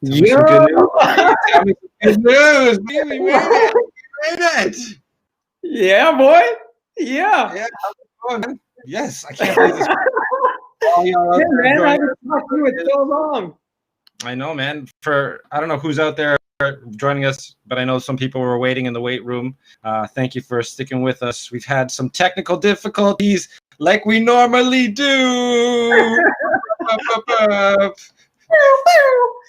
Tell me some good news. Tell me some good news. We made it. We made it. Yeah, boy. Yeah. Yeah. How's it going, man? Yes, I can't believe this. All y'all out Yeah, there man, I joining haven't talked to you in so long. I know, man. I don't know who's out there joining us, but I know some people were waiting in the weight room. Thank you for sticking with us. We've had some technical difficulties like we normally do.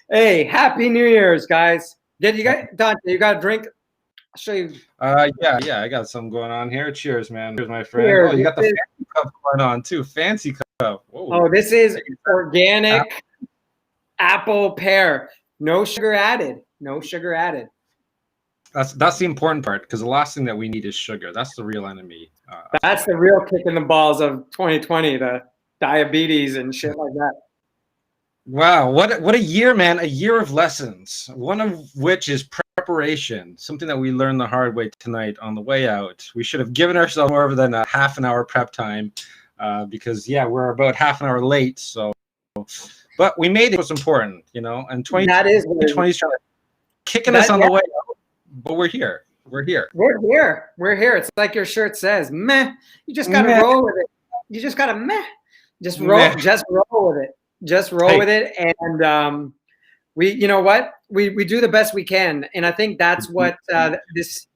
Hey, Happy New Year's, guys. Did you guys, Dante, you got a drink? I'll show you. Yeah, I got something going on here. Cheers, man. Here's my friend. Cheers. Oh, you got the fancy cup going on too. Fancy cup. Whoa. Oh, this is organic apple pear. No sugar added. No sugar added. That's the important part, because the last thing that we need is sugar. That's the real enemy. That's the real kick in the balls of 2020, the diabetes and shit like that. Wow, what a year, man. A year of lessons, one of which is preparation, something that we learned the hard way tonight on the way out. We should have given ourselves more than a half an hour prep time, because, yeah, we're about half an hour late. So, but we made it. Was important, you know, and 2020 is kicking us on the way out, but we're here. We're here. We're here. We're here. It's like your shirt says, meh. You just got to roll with it. You just got to meh. Just roll. Meh. Just roll with it. Just roll with it. And we, you know what? We do the best we can. And I think that's what this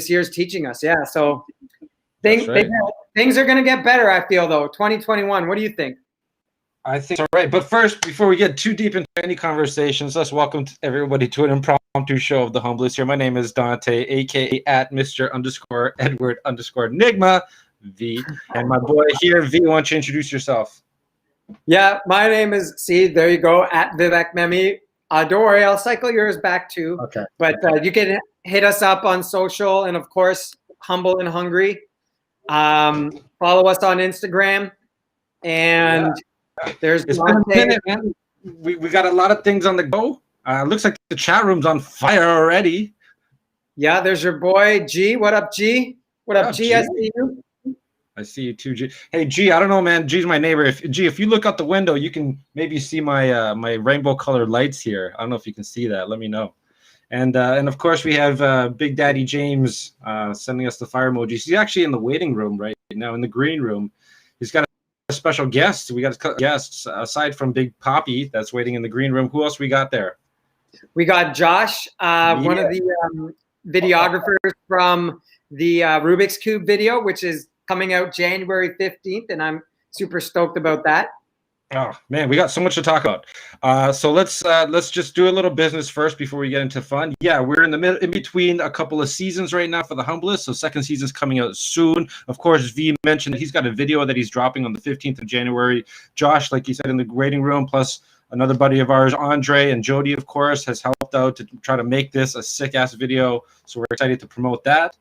year's teaching us. Yeah. So things are going to get better, I feel, though. 2021. What do you think? I think it's all right. But first, before we get too deep into any conversations, let's welcome everybody to an impromptu show of the Humblest here. My name is Dante, aka at Mr_Edward_Nigma V. And my boy here, V, why don't you introduce yourself? Yeah, my name is, see, there you go, at Vivek Memi. Don't worry, I'll cycle yours back too. Okay. But you can hit us up on social, and of course, Humble and Hungry. Follow us on Instagram. And there's it's been a minute, man. We got a lot of things on the go. Looks like the chat room's on fire already. Yeah, there's your boy G. What up, G? What up, G? I see you. I see you too, G. Hey, G, I don't know, man. G's my neighbor. If you look out the window, you can maybe see my my rainbow-colored lights here. I don't know if you can see that. Let me know. And of course, we have Big Daddy James sending us the fire emojis. He's actually in the waiting room right now, in the green room. He's got a special guest. We got guests aside from Big Poppy that's waiting in the green room. Who else we got there? We got Josh, one of the videographers from the Rubik's Cube video, which is coming out January 15th, and I'm super stoked about that. Oh man, we got so much to talk about. So let's just do a little business first before we get into fun. Yeah, we're in between a couple of seasons right now for the Humblest. So second season's coming out soon. Of course, V mentioned that he's got a video that he's dropping on the 15th of January. Josh, like you said, in the waiting room, plus another buddy of ours, Andre, and Jody, of course, has helped out to try to make this a sick-ass video. So we're excited to promote that.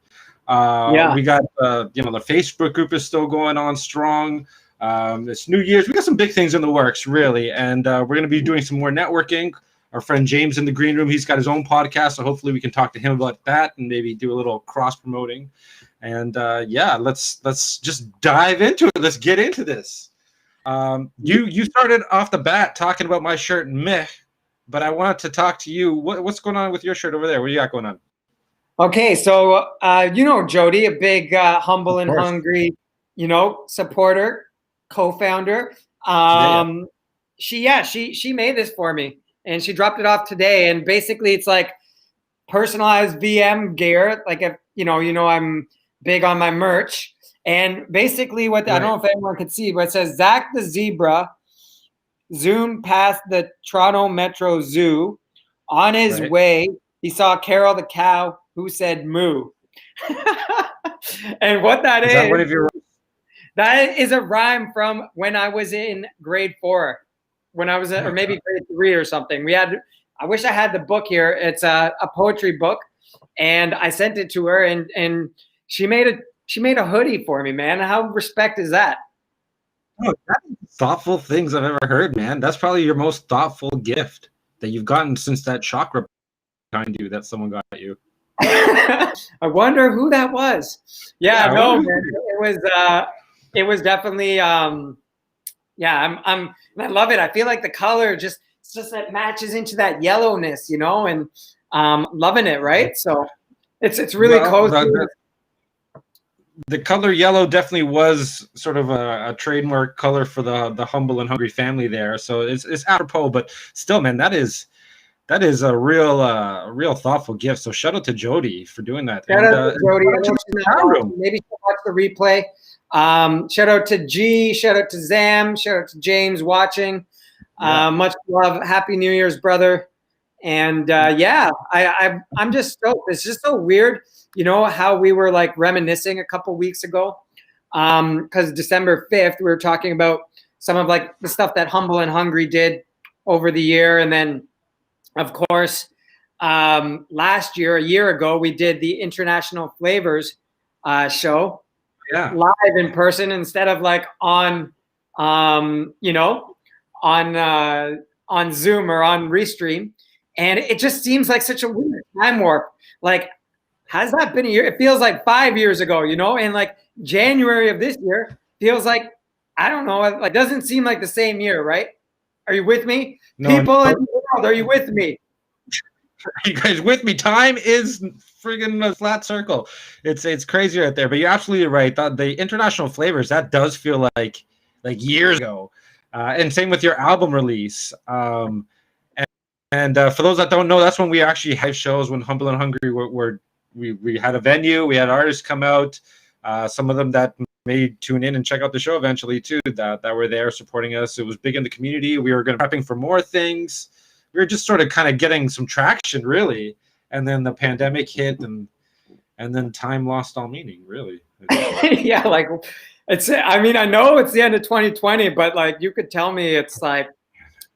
We got, the Facebook group is still going on strong. It's New Year's. We got some big things in the works, really. And we're going to be doing some more networking. Our friend James in the green room, he's got his own podcast. So hopefully we can talk to him about that and maybe do a little cross-promoting. And let's just dive into it. Let's get into this. You started off the bat talking about my shirt, meh, but I wanted to talk to you. What's going on with your shirt over there? What do you got going on? Okay, so Jody, a big Humble and Hungry, supporter, co-founder. She made this for me, and she dropped it off today. And basically, it's like personalized VM gear. Like if I'm big on my merch. And basically, I don't know if anyone could see, but it says Zach the Zebra zoomed past the Toronto Metro Zoo. On his way, he saw Carol the cow, who said moo. And what that is, that is a rhyme from when I was in grade 4, when I was or maybe grade 3 or something. I wish I had the book here. It's a poetry book, and I sent it to her, and she made a hoodie for me, man. How respect is that? Oh, that's thoughtful things I've ever heard, man. That's probably your most thoughtful gift that you've gotten since that chakra behind you that someone got you. I wonder who that was. Man. It was definitely I love it. I feel like the color, just it's just that matches into that yellowness, you know, and loving it, right? So it's really cozy. The color yellow definitely was sort of a trademark color for the Humble and Hungry family there. So it's apropos, but still, man, that is a real thoughtful gift. So shout out to Jody for doing that. Shout out to Jody. Maybe she'll watch the replay. Shout out to G. Shout out to Zam. Shout out to James watching. Much love. Happy New Year's, brother. And I'm just stoked. It's just so weird, you know, how we were like reminiscing a couple weeks ago. Because December 5th, we were talking about some of like the stuff that Humble and Hungry did over the year. And then, of course, last year, a year ago, we did the International Flavors show live in person instead of like on Zoom or on Restream. And it just seems like such a weird time warp. Like, has that been a year? It feels like 5 years ago, you know? And like January of this year feels like, I don't know, like doesn't seem like the same year, right? Are you with me? No, People in the world, are you with me? Are you guys with me? Time is friggin' a flat circle. It's crazy right there. But you're absolutely right. The International Flavors, that does feel like years ago. And same with your album release. And for those that don't know, that's when we actually had shows when Humble and Hungry we had a venue, we had artists come out, some of them that may tune in and check out the show eventually too, that were there supporting us. It was big in the community. We were prepping for more things. We were just sort of kind of getting some traction, really. And then the pandemic hit, and then time lost all meaning, really. Yeah, like I mean, I know it's the end of 2020, but like you could tell me it's like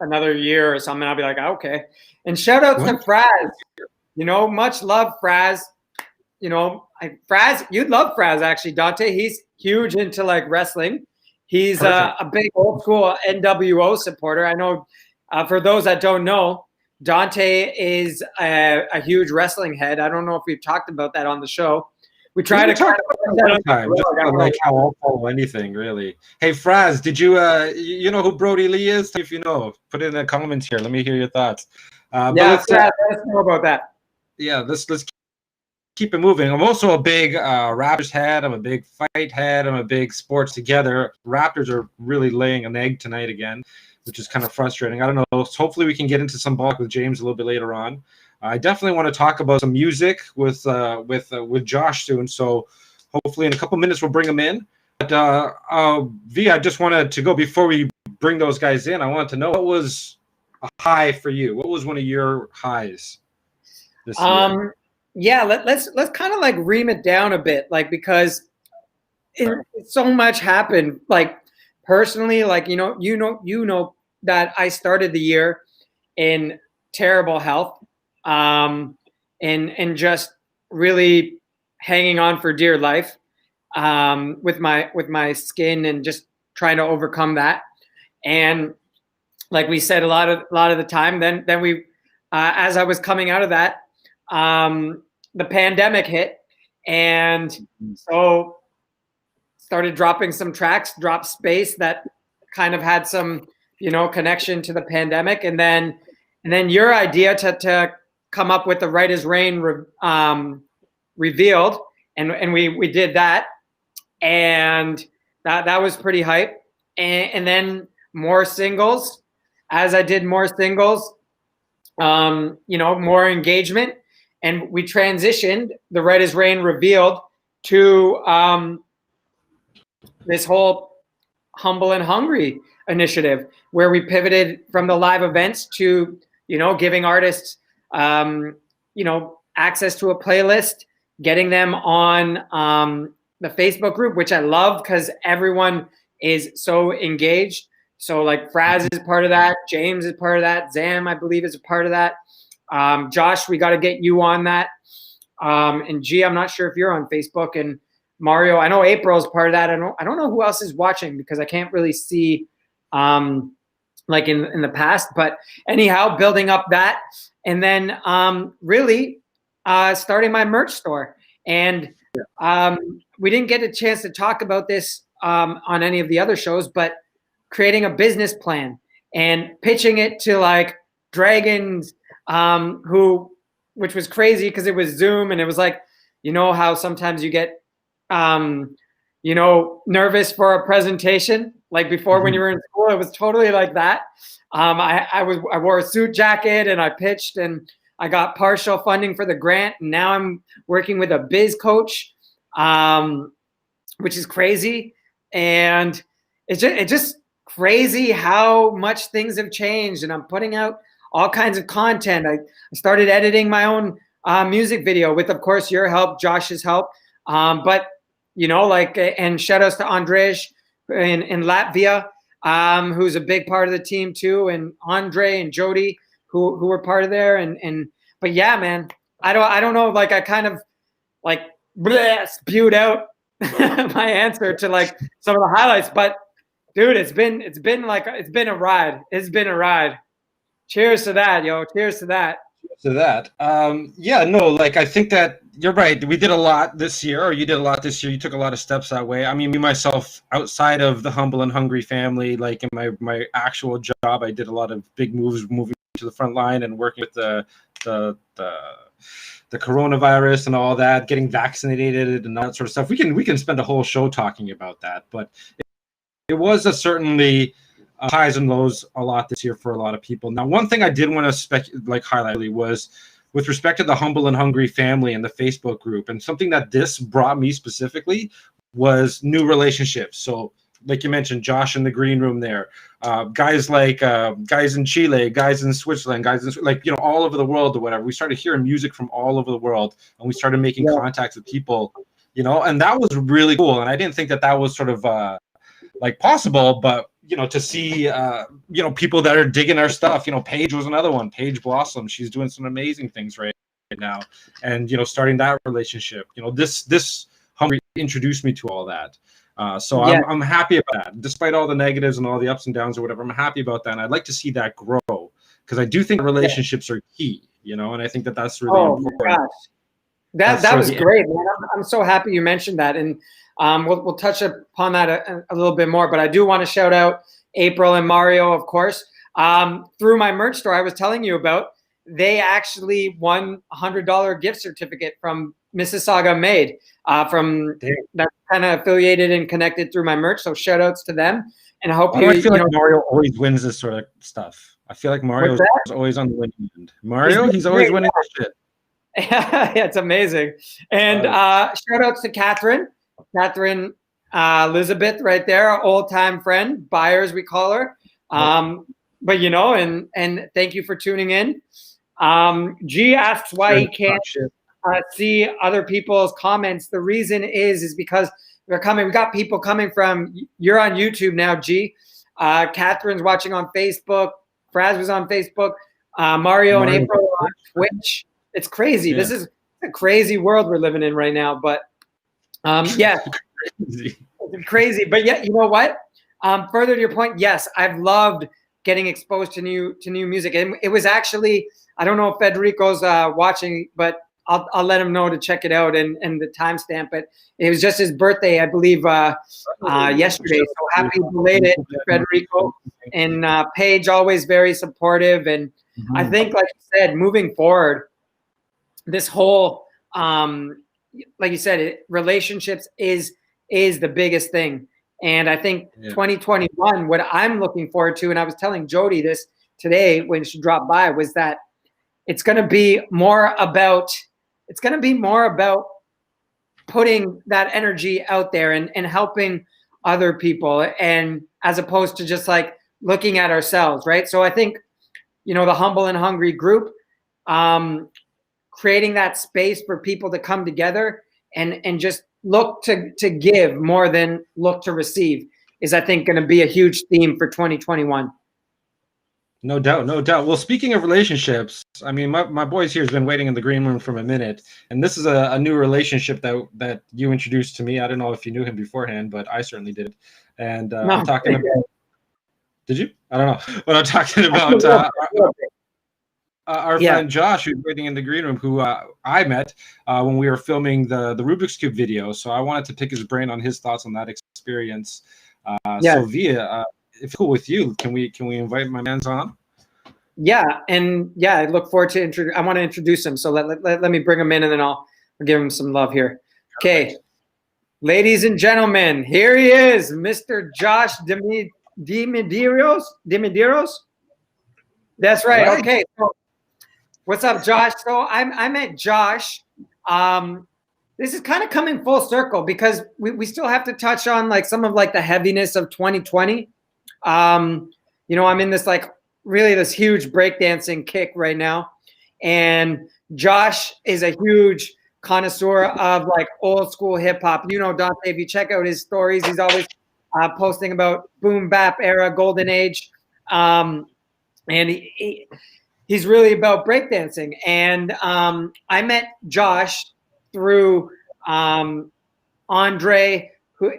another year or something, I'll be like, okay. And shout out to Fraz. You know, much love, Fraz. You know, Fraz, you'd love Fraz actually, Dante. He's huge into like wrestling. He's a big old school NWO supporter. I know for those that don't know, Dante is a huge wrestling head. I don't know if we've talked about that on the show. We try to talk about that time. Like how I'll follow anything, really. Hey, Fraz, did you you know who Brody Lee is? If you know, put it in the comments here. Let me hear your thoughts. Let's know about that. Yeah, let's keep it moving. I'm also a big Raptors head. I'm a big fight head. I'm a big sports together. Raptors are really laying an egg tonight again, which is kind of frustrating. I don't know. Hopefully we can get into some bulk with James a little bit later on. I definitely want to talk about some music with Josh soon. So hopefully in a couple minutes we'll bring him in. But V, I just wanted to go before we bring those guys in. I wanted to know, what was a high for you? What was one of your highs this year? Yeah, let's kind of like ream it down a bit, like because so much happened. Like personally, like you know that I started the year in terrible health. And just really hanging on for dear life with my skin and just trying to overcome that. And like we said, a lot of the time, then we as I was coming out of that, the pandemic hit, and so started dropping some tracks, dropped Space, that kind of had some connection to the pandemic, and then your idea to come up with the Right As Rain revealed, and we did that, and that was pretty hype. And then more singles. As I did more singles, more engagement, and we transitioned the Right As Rain revealed to this whole Humble and Hungry initiative, where we pivoted from the live events to giving artists access to a playlist, getting them on the Facebook group, which I love because everyone is so engaged. So like Fraz is part of that, James is part of that, Zam I believe is a part of that. Josh, we got to get you on that. And G, I'm not sure if you're on Facebook, and Mario, I know April's part of that. I don't know who else is watching because I can't really see like in the past, but anyhow, building up that, and then really starting my merch store. And we didn't get a chance to talk about this on any of the other shows, but creating a business plan and pitching it to like Dragons, which was crazy because it was Zoom, and it was like, you know how sometimes you get, nervous for a presentation, like before when you were in school. It was totally like that. I wore a suit jacket and I pitched, and I got partial funding for the grant, and now I'm working with a biz coach, which is crazy. And it's just crazy how much things have changed, and I'm putting out all kinds of content. I started editing my own music video with, of course, your help, Josh's help. But, and shout outs to Andrej in Latvia, who's a big part of the team too, and Andre and Jody, who were part of there. But yeah, man, I don't know, like I kind of like spewed out my answer to like some of the highlights, but dude, it's been a ride. It's been a ride. Cheers to that, yo. Cheers to that. To that. I think that you're right. We did a lot this year, or you did a lot this year. You took a lot of steps that way. I mean, me, myself, outside of the Humble and Hungry family, like in my actual job, I did a lot of big moves, moving to the front line and working with the coronavirus and all that, getting vaccinated and all that sort of stuff. We can spend a whole show talking about that, but it was certainly highs and lows a lot this year for a lot of people. Now, one thing I did want to highlight was with respect to the Humble and Hungry family and the Facebook group, and something that this brought me specifically was new relationships. So, like you mentioned, Josh in the green room there, guys in Chile, guys in Switzerland, all over the world or whatever. We started hearing music from all over the world, and we started making contacts with people, and that was really cool. And I didn't think that was sort of possible, but to see people that are digging our stuff. Paige was another one. Paige Blossom, she's doing some amazing things right now, and starting that relationship. This Hungry introduced me to all that. I'm happy about that, despite all the negatives and all the ups and downs or whatever. I'm happy about that, and I'd like to see that grow, because I do think relationships are key. And I think that's really important. My gosh. That was great, man. I'm so happy you mentioned that, and we'll touch upon that a little bit more. But I do want to shout out April and Mario, of course. Through my merch store I was telling you about, they actually won a $100 gift certificate from Mississauga Made, from that's kind of affiliated and connected through my merch. So shout outs to them. And I hope I feel like Mario always wins this sort of stuff. I feel like Mario is always on the winning end. Mario, he's always winning this shit. Yeah, it's amazing. And shout outs to Catherine Elizabeth right there, our old time friend, buyers we call her. But and thank you for tuning in. G asks why he can't see other people's comments. The reason is because we got people coming from, you're on YouTube now, G. Catherine's watching on Facebook. Fraz was on Facebook. Mario and April are on Twitch. It's crazy. Yeah. This is a crazy world we're living in right now. But crazy. But yeah, you know what? Further to your point, yes, I've loved getting exposed to new music. And it was actually, I don't know if Federico's watching, but I'll let him know to check it out and the timestamp. But it was just his birthday, I believe, yesterday. So happy belated, Federico. And Paige, always very supportive. And I think, like you said, moving forward, this whole, like you said, relationships is the biggest thing. And I think 2021, what I'm looking forward to, and I was telling Jody this today when she dropped by, was that it's going to be more about putting that energy out there and helping other people, and as opposed to just like looking at ourselves, right? So I think, the Humble and Hungry group, creating that space for people to come together and just look to give more than look to receive is, I think, going to be a huge theme for 2021. No doubt. Well, speaking of relationships, I mean, my boys here has been waiting in the green room for a minute, and this is a new relationship that you introduced to me. I don't know if you knew him beforehand, but I certainly did. And I'm talking about. Did you? I don't know. But I'm talking about our friend Josh, who's waiting in the green room, who I met when we were filming the Rubik's Cube video. So I wanted to pick his brain on his thoughts on that experience. So Via, if it's cool with you, can we invite my man's on? Yeah, and yeah, I look forward to I want to introduce him. So let me bring him in, and then I'll give him some love here. Okay, ladies and gentlemen, here he is, Mr. Josh Dimedeiros. That's right. Okay. So, what's up, Josh? So I met Josh. This is kind of coming full circle because we still have to touch on like some of like the heaviness of 2020. I'm in this like really this huge breakdancing kick right now. And Josh is a huge connoisseur of like old school hip hop. Dante, if you check out his stories, he's always posting about boom bap era, golden age. And he's really about breakdancing. And I met Josh through Andre, who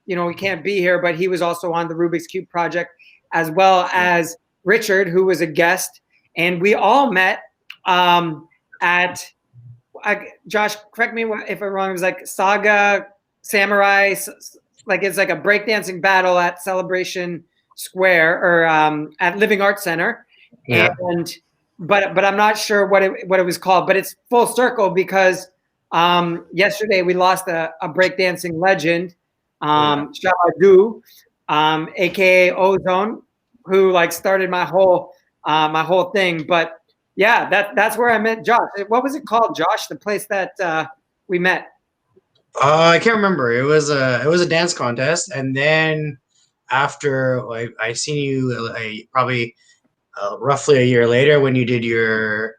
he can't be here, but he was also on the Rubik's Cube project, as well as Richard, who was a guest. And we all met at Josh, correct me if I'm wrong, it was like Saga Samurai, like it's like a breakdancing battle at Celebration Square or at Living Arts Center. Yeah. And but I'm not sure what it was called, but it's full circle because yesterday we lost a breakdancing legend, Shabadu, aka Ozone, who like started my whole thing. But yeah, that's where I met Josh. What was it called, Josh? The place that we met? I can't remember. It was a dance contest, and then after I seen you probably roughly a year later when you did your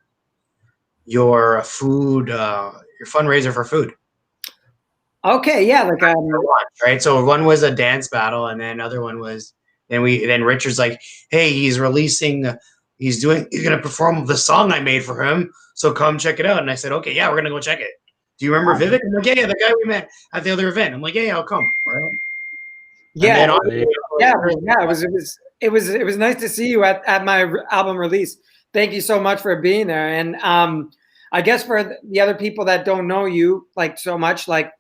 food your fundraiser for food. Okay, yeah, like right. So one was a dance battle, and then another one was then Richard's like, hey, he's gonna perform the song I made for him, so come check it out. And I said, okay, yeah, we're gonna go check it. Do you remember Vivek? I'm like, yeah, the guy we met at the other event. I'm like, yeah, I'll come. Right? Yeah, it was nice to see you at my album release. Thank you so much for being there. And I guess for the other people that don't know you like so much, like,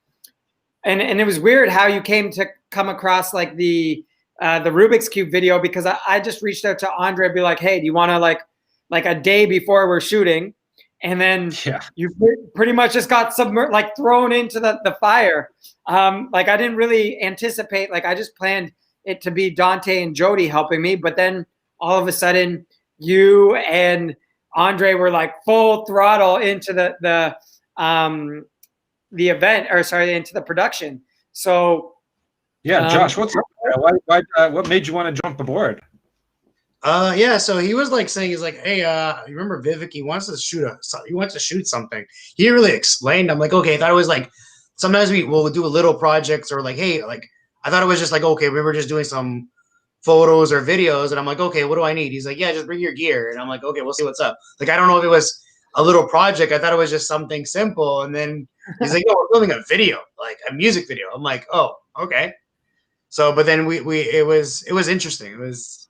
and it was weird how you came to come across like the Rubik's Cube video, because I just reached out to Andre and be like, hey, do you want to like a day before we're shooting? And then you pretty much just got thrown into the fire. Like I didn't really anticipate, like I just planned it to be Dante and Jody helping me. But then all of a sudden you and Andre were like full throttle into the event, or sorry, into the production. So yeah, Josh, what's up? What made you want to jump aboard? Yeah, so he was like saying, he's like, hey, you remember Vivek? He wants to shoot something. He didn't really explain. I'm like, okay, I thought it was like sometimes we'll do a little projects, or like, hey, like I thought it was just like, okay, we were just doing some photos or videos, and I'm like, okay, what do I need? He's like, yeah, just bring your gear. And I'm like, okay, we'll see what's up. Like, I don't know if it was a little project. I thought it was just something simple. And then he's like, no, we're filming a video, like a music video. I'm like, oh, okay. So, but then it was interesting. It was.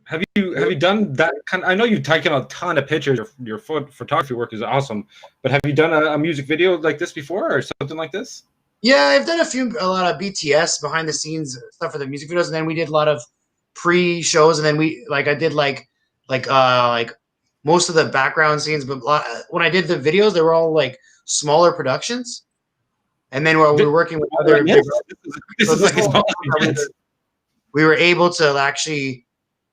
Have you done that kind? I know you've taken a ton of pictures. Your photography work is awesome, but have you done a music video like this before, or something like this? Yeah, I've done a lot of BTS behind the scenes stuff for the music videos, and then we did a lot of pre-shows, and then I did like most of the background scenes. But when I did the videos, they were all like smaller productions, and then we were working with other. We were able to actually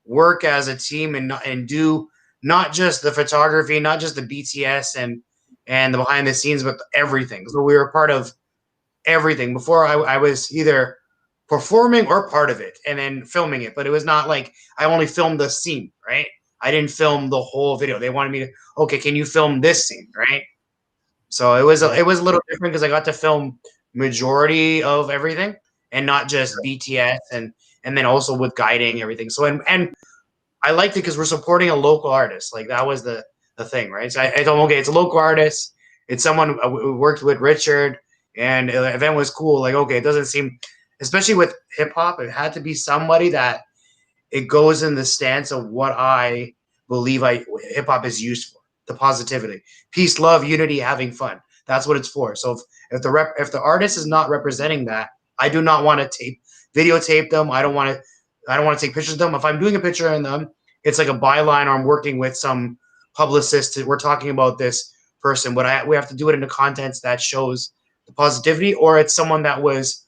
work as a team and do not just the photography, not just the BTS and the behind the scenes, but everything. So we were part of everything. Before I was either performing or part of it and then filming it, but it was not like I only filmed the scene, right? I didn't film the whole video. They wanted me to, okay, can you film this scene, right? So it was a little different because I got to film majority of everything and not just BTS and then also with guiding everything. So and I liked it because we're supporting a local artist. Like that was the thing, right? So I told him, okay, it's a local artist. It's someone we worked with, Richard, and the event was cool. Like, okay, it doesn't seem, especially with hip hop, it had to be somebody that it goes in the stance of what I believe hip hop is used for: the positivity, peace, love, unity, having fun. That's what it's for. So if the artist is not representing that, I do not want to videotape them. I don't want to I don't want to take pictures of them. If I'm doing a picture in them, it's like a byline, or I'm working with some publicist. We're talking about this person, but we have to do it in a context that shows the positivity, or it's someone that was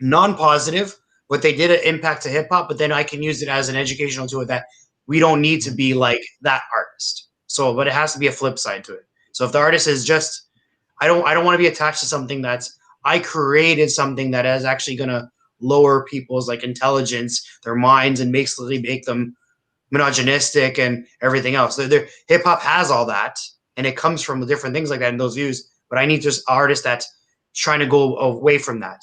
non-positive, but they did an impact to hip hop, but then I can use it as an educational tool that we don't need to be like that artist. So, but it has to be a flip side to it. So if the artist is just, I don't want to be attached to something that's, I created something that is actually going to lower people's like intelligence, their minds, and basically make them misogynistic and everything else. Hip hop has all that, and it comes from different things like that in those views. But I need just artist that's trying to go away from that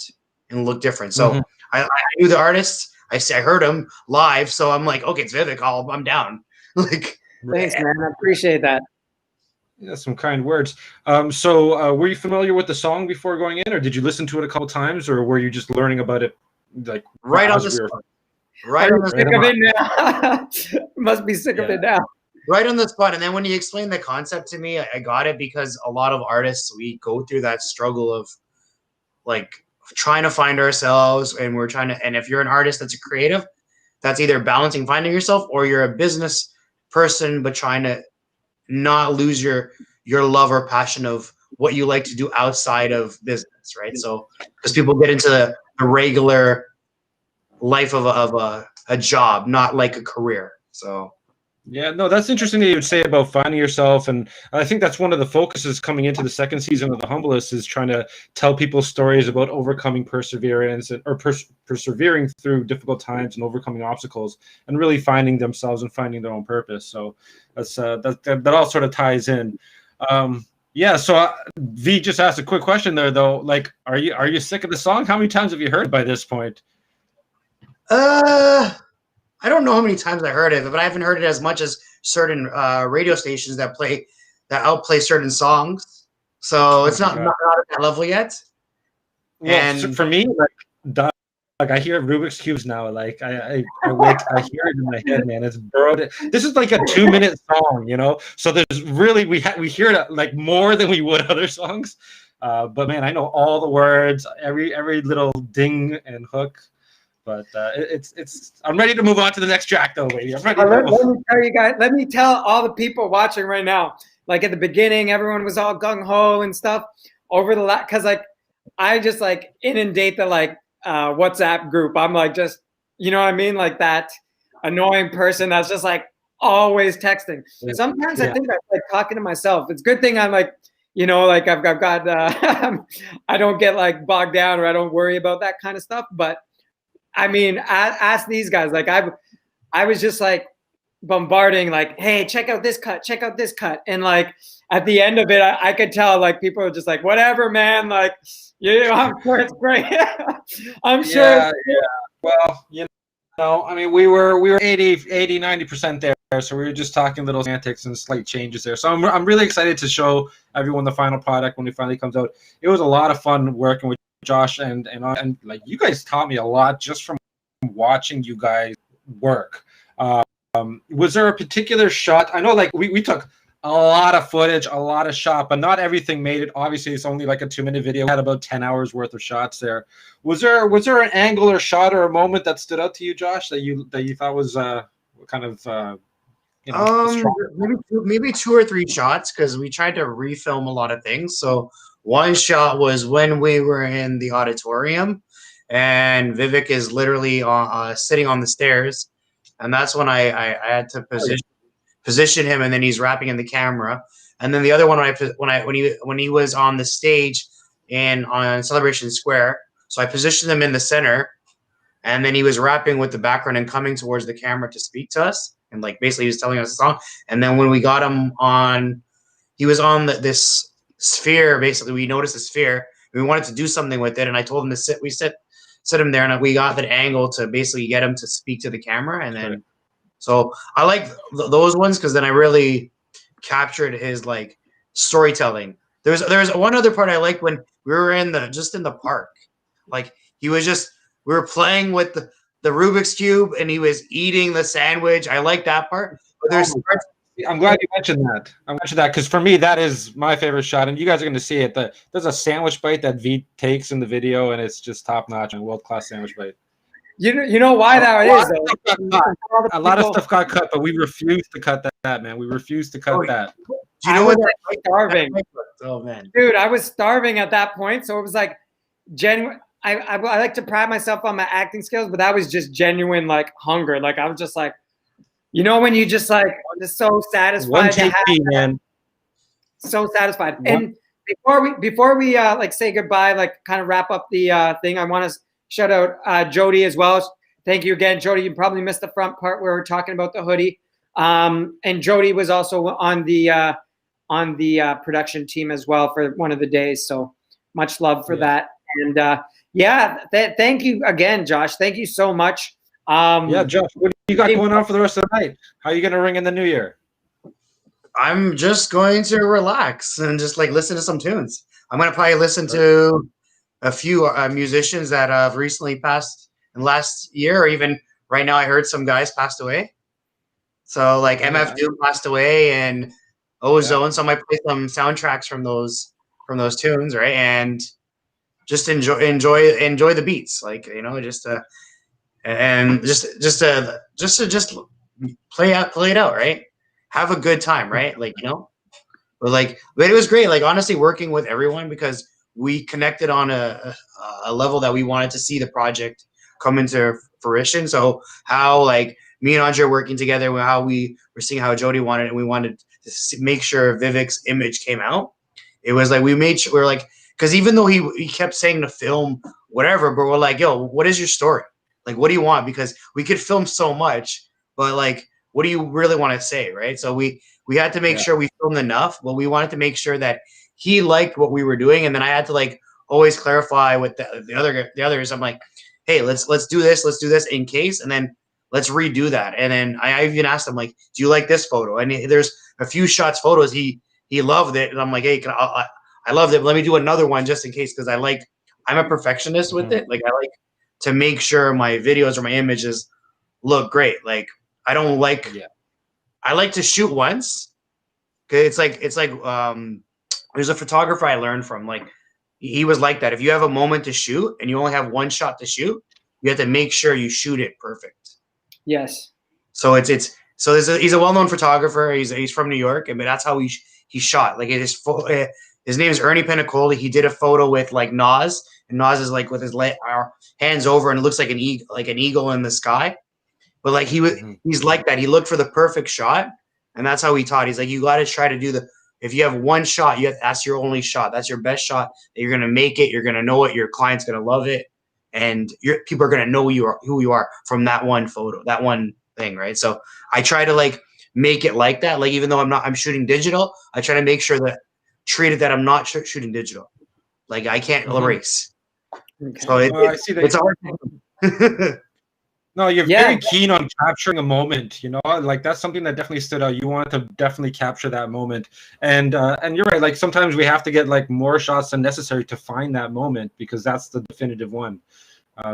and look different. So I knew the artist. I heard him live, so I'm like, okay, it's Vivek. I'm down. Like, thanks, man. I appreciate that. Yeah, some kind words. So were you familiar with the song before going in, or did you listen to it a couple times, or were you just learning about it like right on the spot? Right on the sick of it now. Must be sick of it now. Right on the spot. And then when you explained the concept to me, I got it, because a lot of artists, we go through that struggle of like trying to find ourselves, and we're trying to, and if you're an artist that's a creative, that's either balancing finding yourself, or you're a business person but trying to not lose your love or passion of what you like to do outside of business, right? So because people get into the regular life of a job, not like a career. So yeah, no, that's interesting that you would say about finding yourself, and I think that's one of the focuses coming into the second season of The Humblest, is trying to tell people stories about overcoming perseverance or persevering through difficult times and overcoming obstacles, and really finding themselves and finding their own purpose. So that's that all sort of ties in. Yeah. So V just asked a quick question there, though. Like, are you sick of the song? How many times have you heard it by this point? I don't know how many times I heard it, but I haven't heard it as much as certain radio stations that outplay certain songs. So it's not at that level yet. Well, and for me, like I hear Rubik's Cubes now. Like I hear it in my head, man. It's burrowed. This is like a 2-minute song, you know. So there's really we hear it like more than we would other songs. But man, I know all the words, every little ding and hook. But it's I'm ready to move on to the next track, though, lady. I'm ready. Let me tell you guys. Let me tell all the people watching right now. Like at the beginning, everyone was all gung ho and stuff over the because like I just like inundate the like WhatsApp group. I'm like just you know what I mean, like that annoying person that's just like always texting. Sometimes I think I'm like talking to myself. It's a good thing I'm like. You know, like I've got I don't get like bogged down, or I don't worry about that kind of stuff. But I mean, ask these guys. Like I was just like bombarding, like, hey, check out this cut, and like at the end of it, I could tell like people are just like, whatever, man. Like, yeah, I'm sure it's great. I'm sure. Yeah. Well, you know, I mean, we were 80, 90% there. So we were just talking little antics and slight changes there. So I'm really excited to show everyone the final product when it finally comes out. It was a lot of fun working with Josh and like you guys taught me a lot just from watching you guys work. Was there a particular shot? I know like we took a lot of footage, a lot of shot, but not everything made it. Obviously, it's only like a 2-minute video. We had about 10 hours worth of shots there. Was there an angle or shot or a moment that stood out to you, Josh, that you thought was kind of maybe 2 or 3 shots, because we tried to refilm a lot of things. So one shot was when we were in the auditorium, and Vivek is literally sitting on the stairs, and that's when I had to position him, and then he's rapping in the camera. And then the other one when he was on the stage on Celebration Square, so I positioned him in the center, and then he was rapping with the background and coming towards the camera to speak to us. And like basically he was telling us a song. And then when we got him on, he was on this sphere. Basically, we noticed a sphere. We wanted to do something with it, and I told him to sit. We sit him there, and we got that angle to basically get him to speak to the camera. And then, so I like those ones because then I really captured his like storytelling. There's one other part I liked when we were in the park. Like we were playing with the Rubik's Cube, and he was eating the sandwich. I like that part. But I'm glad you mentioned that. I mentioned that because for me, that is my favorite shot, and you guys are going to see it. There's a sandwich bite that V takes in the video, and it's just top notch and world-class sandwich bite. You know why that is, though. A lot of stuff got cut, but we refused to cut that, man. We refused to cut that. Do you know I what was that starving. Oh man, Dude, I was starving at that point. So it was like genuine. I like to pride myself on my acting skills, but that was just genuine like hunger. Like I was just like, when you just like just so satisfied One to have take, man. so satisfied. And before we like say goodbye, like kind of wrap up the thing, I want to shout out Jody as well. Thank you again, Jody. You probably missed the front part where we're talking about the hoodie. And Jody was also on the production team as well for one of the days. So much love for that. And thank you again, Josh. Thank you so much. Josh, what do you got going on for the rest of the night? How are you going to ring in the new year? I'm just going to relax and just like listen to some tunes. I'm going to probably listen to a few musicians that have recently passed in last year, or even right now I heard some guys passed away. So like MF Doom passed away and Ozone. So I might play some soundtracks from those tunes, right? And just enjoy the beats, like just play it out, right? Have a good time, right? Like but it was great. Like honestly, working with everyone because we connected on a level that we wanted to see the project come into fruition. So how like me and Andre working together, how we were seeing how Jody wanted, and we wanted to make sure Vivek's image came out. It was like we were like. Because even though he kept saying to film whatever, but we're like, yo, what is your story? Like, what do you want? Because we could film so much, but like, what do you really want to say, right? So we had to make sure we filmed enough, but we wanted to make sure that he liked what we were doing, and then I had to like always clarify with the others. I'm like, hey, let's do this in case, and then let's redo that. And then I even asked him like, do you like this photo? And there's a few photos he loved it, and I'm like, hey, I loved it. But let me do another one just in case because I'm a perfectionist with it. Like I like to make sure my videos or my images look great. Like I don't like. Yeah. I like to shoot once. Cause it's like there's a photographer I learned from. Like he was like that. If you have a moment to shoot and you only have one shot to shoot, you have to make sure you shoot it perfect. Yes. So he's a well-known photographer. He's from New York, but that's how he shot. Like his name is Ernie Penacoli. He did a photo with like Nas, and Nas is like with his hands over, and it looks like an eagle in the sky. But like he's like that. He looked for the perfect shot, and that's how he taught. He's like, you got to try to do if you have one shot, that's your only shot. That's your best shot. That you're gonna make it. You're gonna know it. Your client's gonna love it, and people are gonna know who you are from that one photo, that one thing, right? So I try to like make it like that. Like even though I'm shooting digital, I try to make sure that. Treated that I'm not shooting digital, like I can't erase. Okay. So I see that it's hard. No, you're very keen on capturing a moment. Like that's something that definitely stood out. You want to definitely capture that moment, and you're right. Like sometimes we have to get like more shots than necessary to find that moment because that's the definitive one.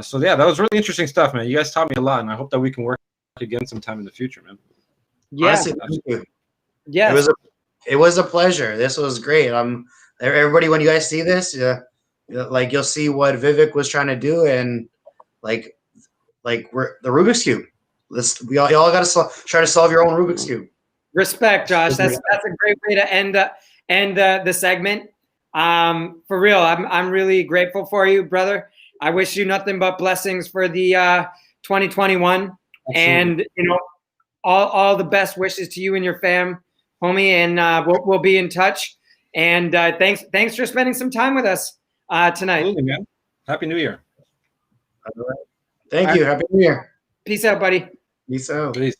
So that was really interesting stuff, man. You guys taught me a lot, and I hope that we can work again sometime in the future, man. Yeah. Honestly, yeah. It was a pleasure. This was great. Everybody, when you guys see this, like you'll see what Vivek was trying to do, and like we're the Rubik's Cube. Y'all got to try to solve your own Rubik's Cube. Respect, Josh. That's a great way to end the segment. For real, I'm really grateful for you, brother. I wish you nothing but blessings for the 2021, Absolutely. And all the best wishes to you and your fam. Homie, and we'll be in touch. And thanks for spending some time with us tonight. Absolutely, man. Happy New Year. Thank you. Happy New Year. Peace out, buddy. Peace out. Peace.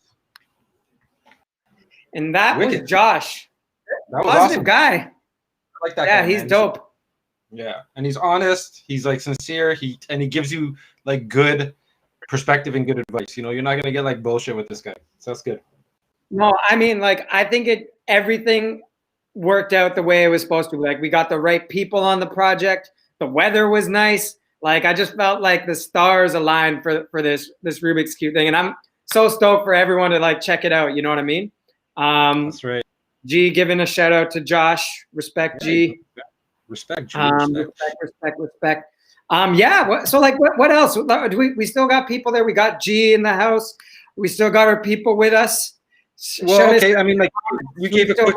And that was Josh. That was positive awesome. Guy. I like that. Yeah, guy, he's man. dope. Yeah, and he's honest. He's like sincere. He gives you like good perspective and good advice. You're not gonna get like bullshit with this guy. So that's good. No, I mean, like, I think everything worked out the way it was supposed to. Like, we got the right people on the project. The weather was nice. Like, I just felt like the stars aligned for this Rubik's Cube thing. And I'm so stoked for everyone to like check it out. You know what I mean? That's right. G, giving a shout out to Josh. Respect, G. Respect, G. Respect. Yeah. So like, what else? Do we still got people there? We got G in the house. We still got our people with us. Well, Shout us- okay. I mean, like you gave a still-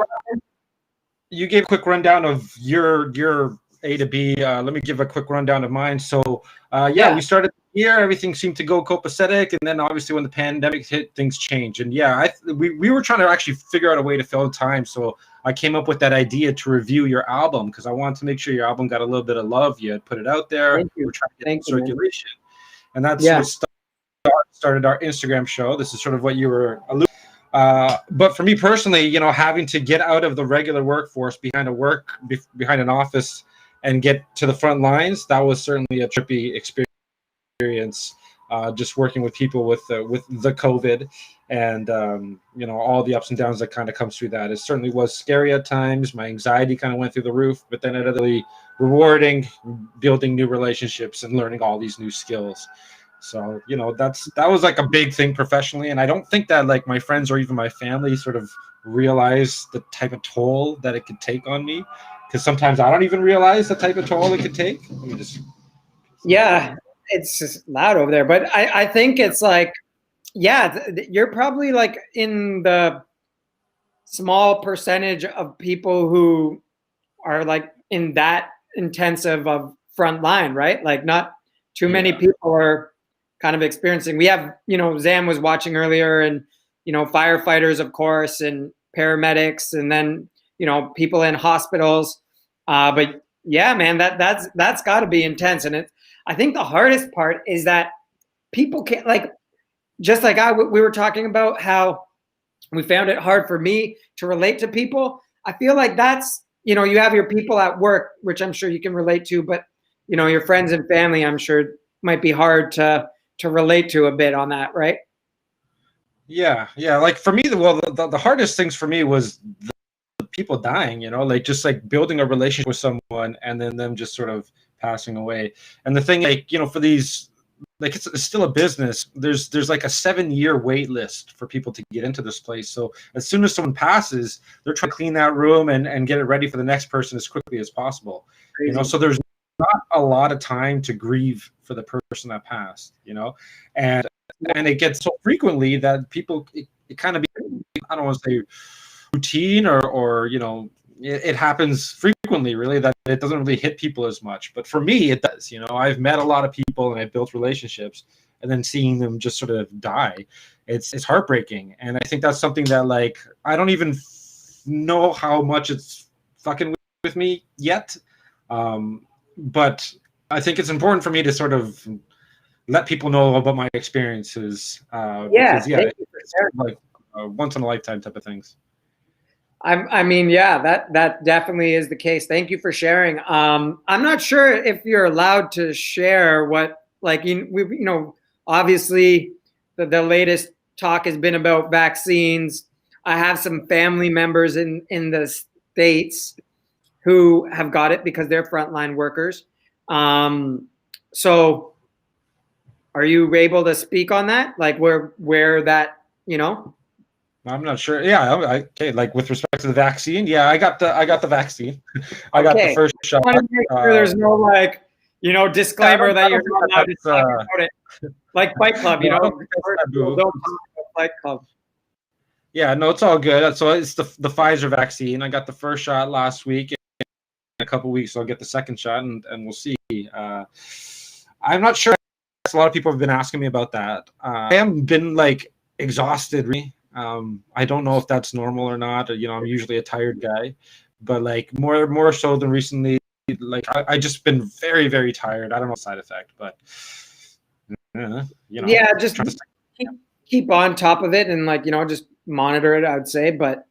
quick rundown of your A to B. Let me give a quick rundown of mine. So, Yeah. we started the year. Everything seemed to go copacetic, and then obviously when the pandemic hit, things changed. And yeah, we were trying to actually figure out a way to fill time. So I came up with that idea to review your album because I wanted to make sure your album got a little bit of love. You had put it out there. Thank you. We're trying to get Thank some you, man. circulation, and that's Yeah. what started our Instagram show. This is sort of what you were alluding. But for me personally, you know, having to get out of the regular workforce behind behind an office and get to the front lines, that was certainly a trippy experience. Just working with people with the COVID and you know, all the ups and downs that kind of comes through that. It certainly was scary at times. My anxiety kind of went through the roof, but then it really rewarding, building new relationships and learning all these new skills. So, you know, that was like a big thing professionally. And I don't think that like my friends or even my family sort of realize the type of toll that it could take on me. Because sometimes I don't even realize the type of toll it could take. Let me just... Yeah, it's just loud over there. But I think it's like, yeah, you're probably like in the small percentage of people who are like in that intensive of front line, right? Like not too many people are kind of experiencing. We have, you know, Zam was watching earlier, and, you know, firefighters, of course, and paramedics, and then, you know, people in hospitals. But yeah, man, that's got to be intense. And I think the hardest part is that people can't, like, just like we were talking about how we found it hard for me to relate to people. I feel like that's, you know, you have your people at work, which I'm sure you can relate to, but, you know, your friends and family, I'm sure might be hard to relate to a bit on that, right? Yeah. Like for me, the hardest things for me was the people dying, you know, like just like building a relationship with someone and then them just sort of passing away. And the thing, like, you know, for these, like it's still a business. There's like a 7-year wait list for people to get into this place. So as soon as someone passes, they're trying to clean that room and get it ready for the next person as quickly as possible. Crazy. You know, so there's not a lot of time to grieve for the person that passed, you know, and it gets so frequently that people, it kind of, I don't want to say routine or you know, it happens frequently, really, that it doesn't really hit people as much. But for me, it does. You know, I've met a lot of people and I've built relationships, and then seeing them just sort of die, it's heartbreaking. And I think that's something that, like, I don't even know how much it's fucking with me yet. But I think it's important for me to sort of let people know about my experiences. Because, it's like once in a lifetime type of things. I mean, yeah, that definitely is the case. Thank you for sharing. I'm not sure if you're allowed to share what, like, you know, obviously the latest talk has been about vaccines. I have some family members in the States who have got it because they're frontline workers. So are you able to speak on that? Like where that, you know? I'm not sure. Yeah, okay. Like with respect to the vaccine, yeah, I got the vaccine. I got the first shot. I want to make sure there's no, like, you know, disclaimer that you're not allowed to talk about it. Like Fight Club, you know, don't talk about Fight Club. Yeah, no, it's all good. So it's the Pfizer vaccine. I got the first shot last week. In a couple of weeks, I'll get the second shot, and we'll see. I'm not sure. A lot of people have been asking me about that. I haven't been like exhausted, really. I don't know if that's normal or not. You know, I'm usually a tired guy, but like more so than recently. Like I just been very, very tired. I don't know side effect, but you know. Yeah, just keep on top of it and, like, you know, just monitor it, I would say. But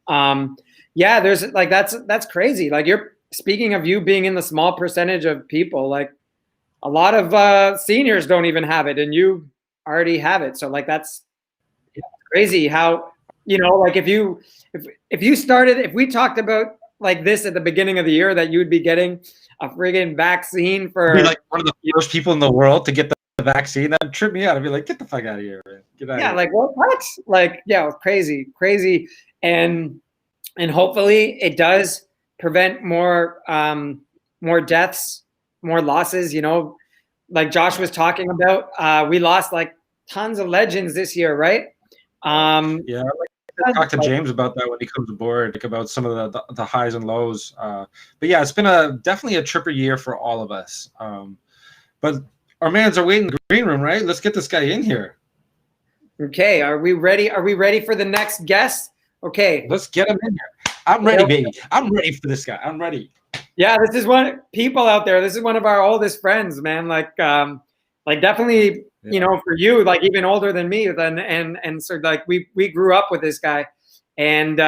yeah, there's like that's crazy. Like, you're speaking of you being in the small percentage of people, like a lot of seniors don't even have it, and you already have it. So like that's crazy how, you know, like if we talked about like this at the beginning of the year, that you would be getting a friggin' vaccine for, be like one of the first people in the world to get the vaccine, that'd trip me out. I'd be like, get the fuck out of here, man. Get out of here. Like what? Like, yeah, crazy. And hopefully it does prevent more deaths, more losses, you know. like Josh was talking about, we lost like tons of legends this year, right? Yeah, I'd like to talk to James about that when he comes aboard, like about some of the highs and lows. But yeah, it's been definitely a tripper year for all of us. But our mans are waiting in the green room, right? Let's get this guy in here. Okay, are we ready? Are we ready for the next guest? Okay, let's get him in here. I'm ready, baby. I'm ready for this guy. I'm ready. Yeah, this is people out there. This is one of our oldest friends, man. Like definitely, you know, for you, like even older than me. And so like we grew up with this guy, and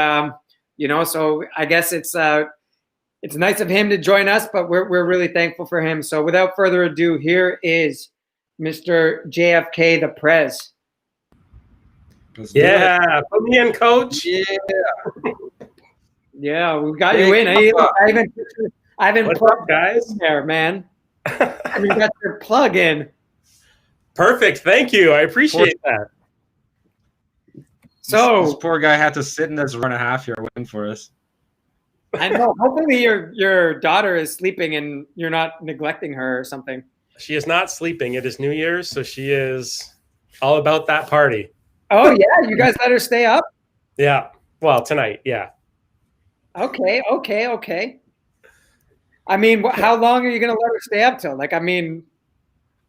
you know, so I guess it's nice of him to join us, but we're really thankful for him. So without further ado, here is Mr. JFK the Prez. Yeah, put me in, coach. Yeah. Yeah, we got you in. I haven't What's plugged up, guys? there, man. We got your plug in. Perfect. Thank you. I appreciate that. So this poor guy had to sit in this 1.5 year waiting for us. I know. Hopefully your daughter is sleeping and you're not neglecting her or something. She is not sleeping. It is New Year's, so she is all about that party. Oh yeah, you guys let her stay up? Yeah. Well, tonight, yeah. Okay. I mean, how long are you gonna let her stay up till? Like, I mean,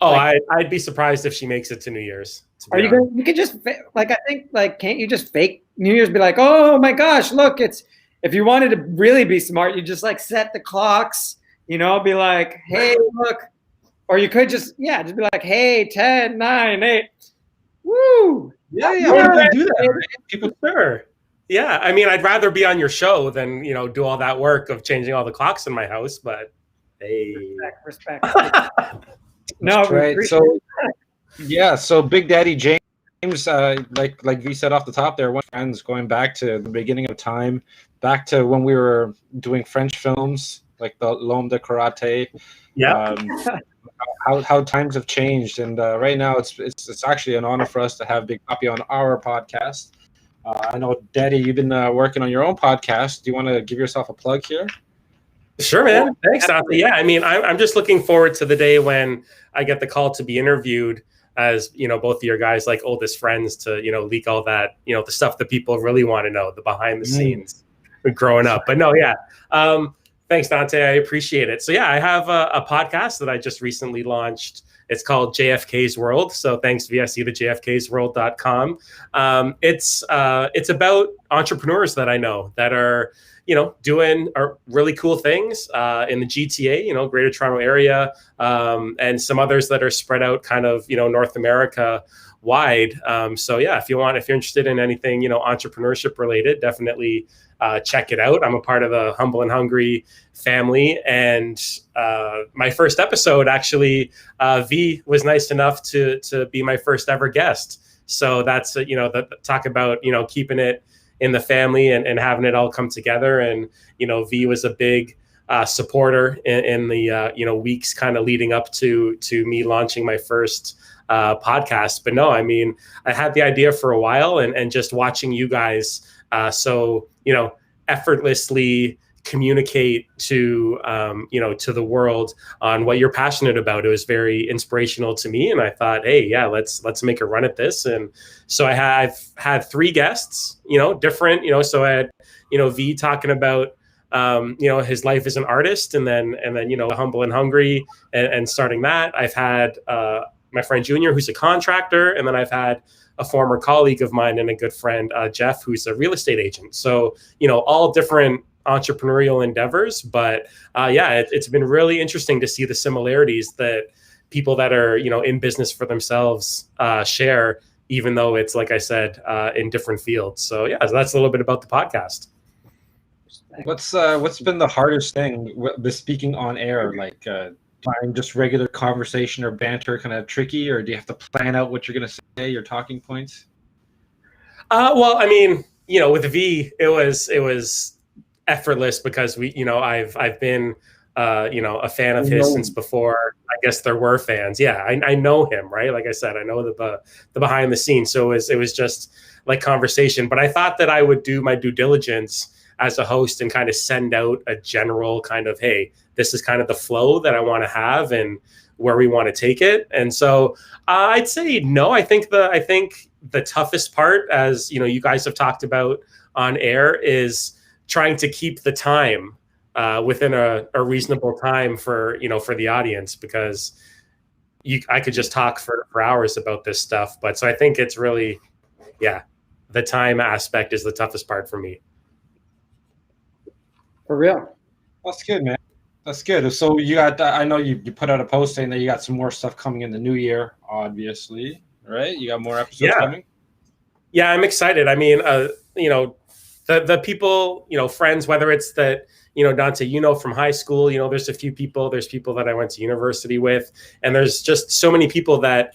I'd be surprised if she makes it to New Year's. Are you going? You could just like, I think, like, can't you just fake New Year's? Be like, oh my gosh, look, it's. If you wanted to really be smart, you just like set the clocks. You know, be like, hey, look, or you could just be like, hey, 10, 9, 8. Woo! Yeah. People do that. Right? People, sure. Yeah, I mean, I'd rather be on your show than, you know, do all that work of changing all the clocks in my house. But hey, respect. No, right. So yeah, so Big Daddy James, like V said off the top there, one friends going back to the beginning of time, back to when we were doing French films like the L'Homme de Karate. Yeah. How times have changed, and right now it's actually an honor for us to have Big Papi on our podcast. I know, Daddy, you've been working on your own podcast. Do you want to give yourself a plug here? Sure, man. Thanks, Dante. Yeah, I mean, I'm just looking forward to the day when I get the call to be interviewed as, you know, both of your guys, like oldest friends, to, you know, leak all that, you know, the stuff that people really want to know, the behind the scenes growing up. But no, yeah. Thanks, Dante. I appreciate it. So yeah, I have a podcast that I just recently launched. It's called JFK's World. So thanks, VSE, to jfksworld.com. It's about entrepreneurs that I know that are, you know, doing really cool things in the GTA, you know, Greater Toronto area, and some others that are spread out kind of, you know, North America wide. So yeah, if you're interested in anything, you know, entrepreneurship related, definitely check it out. I'm a part of the Humble and Hungry family, and my first episode, actually, V was nice enough to be my first ever guest. So that's, you know, talk about, you know, keeping it in the family and having it all come together. And, you know, V was a big supporter in the, you know, weeks kind of leading up to me launching my first podcast. But no, I mean, I had the idea for a while, and just watching you guys so, you know, effortlessly communicate to, you know, to the world on what you're passionate about. It was very inspirational to me. And I thought, hey, yeah, let's make a run at this. And so I've had 3 guests, you know, different, you know, so I had, you know, V talking about, you know, his life as an artist, and then, you know, Humble and Hungry and starting that. I've had my friend Junior, who's a contractor. And then I've had a former colleague of mine and a good friend, Jeff, who's a real estate agent. So, you know, all different entrepreneurial endeavors. But yeah, it's been really interesting to see the similarities that people that are, you know, in business for themselves share, even though it's, like I said, in different fields. So yeah, so that's a little bit about the podcast. What's been the hardest thing with speaking on air? Like, find just regular conversation or banter kind of tricky, or do you have to plan out what you're going to say, your talking points? Well, I mean, you know, with V, it was effortless because we, you know, I've been, you know, a fan of his since before I guess there were fans. Yeah, I know him, right? Like I said, I know the behind the scenes. So it was just like conversation. But I thought that I would do my due diligence as a host and kind of send out a general kind of, hey, this is kind of the flow that I want to have. And where we want to take it. And so I'd say no. I think the toughest part, as you know, you guys have talked about on air, is trying to keep the time within a reasonable time for the audience, because I could just talk for hours about this stuff. But so I think it's really, the time aspect is the toughest part for me. For real. That's good, man. That's good. So you got, I know you put out a post saying that you got some more stuff coming in the new year, obviously, right? You got more episodes coming? Yeah, I'm excited. I mean, the people, friends, whether it's that, Dante, from high school, there's people that I went to university with, and there's just so many people that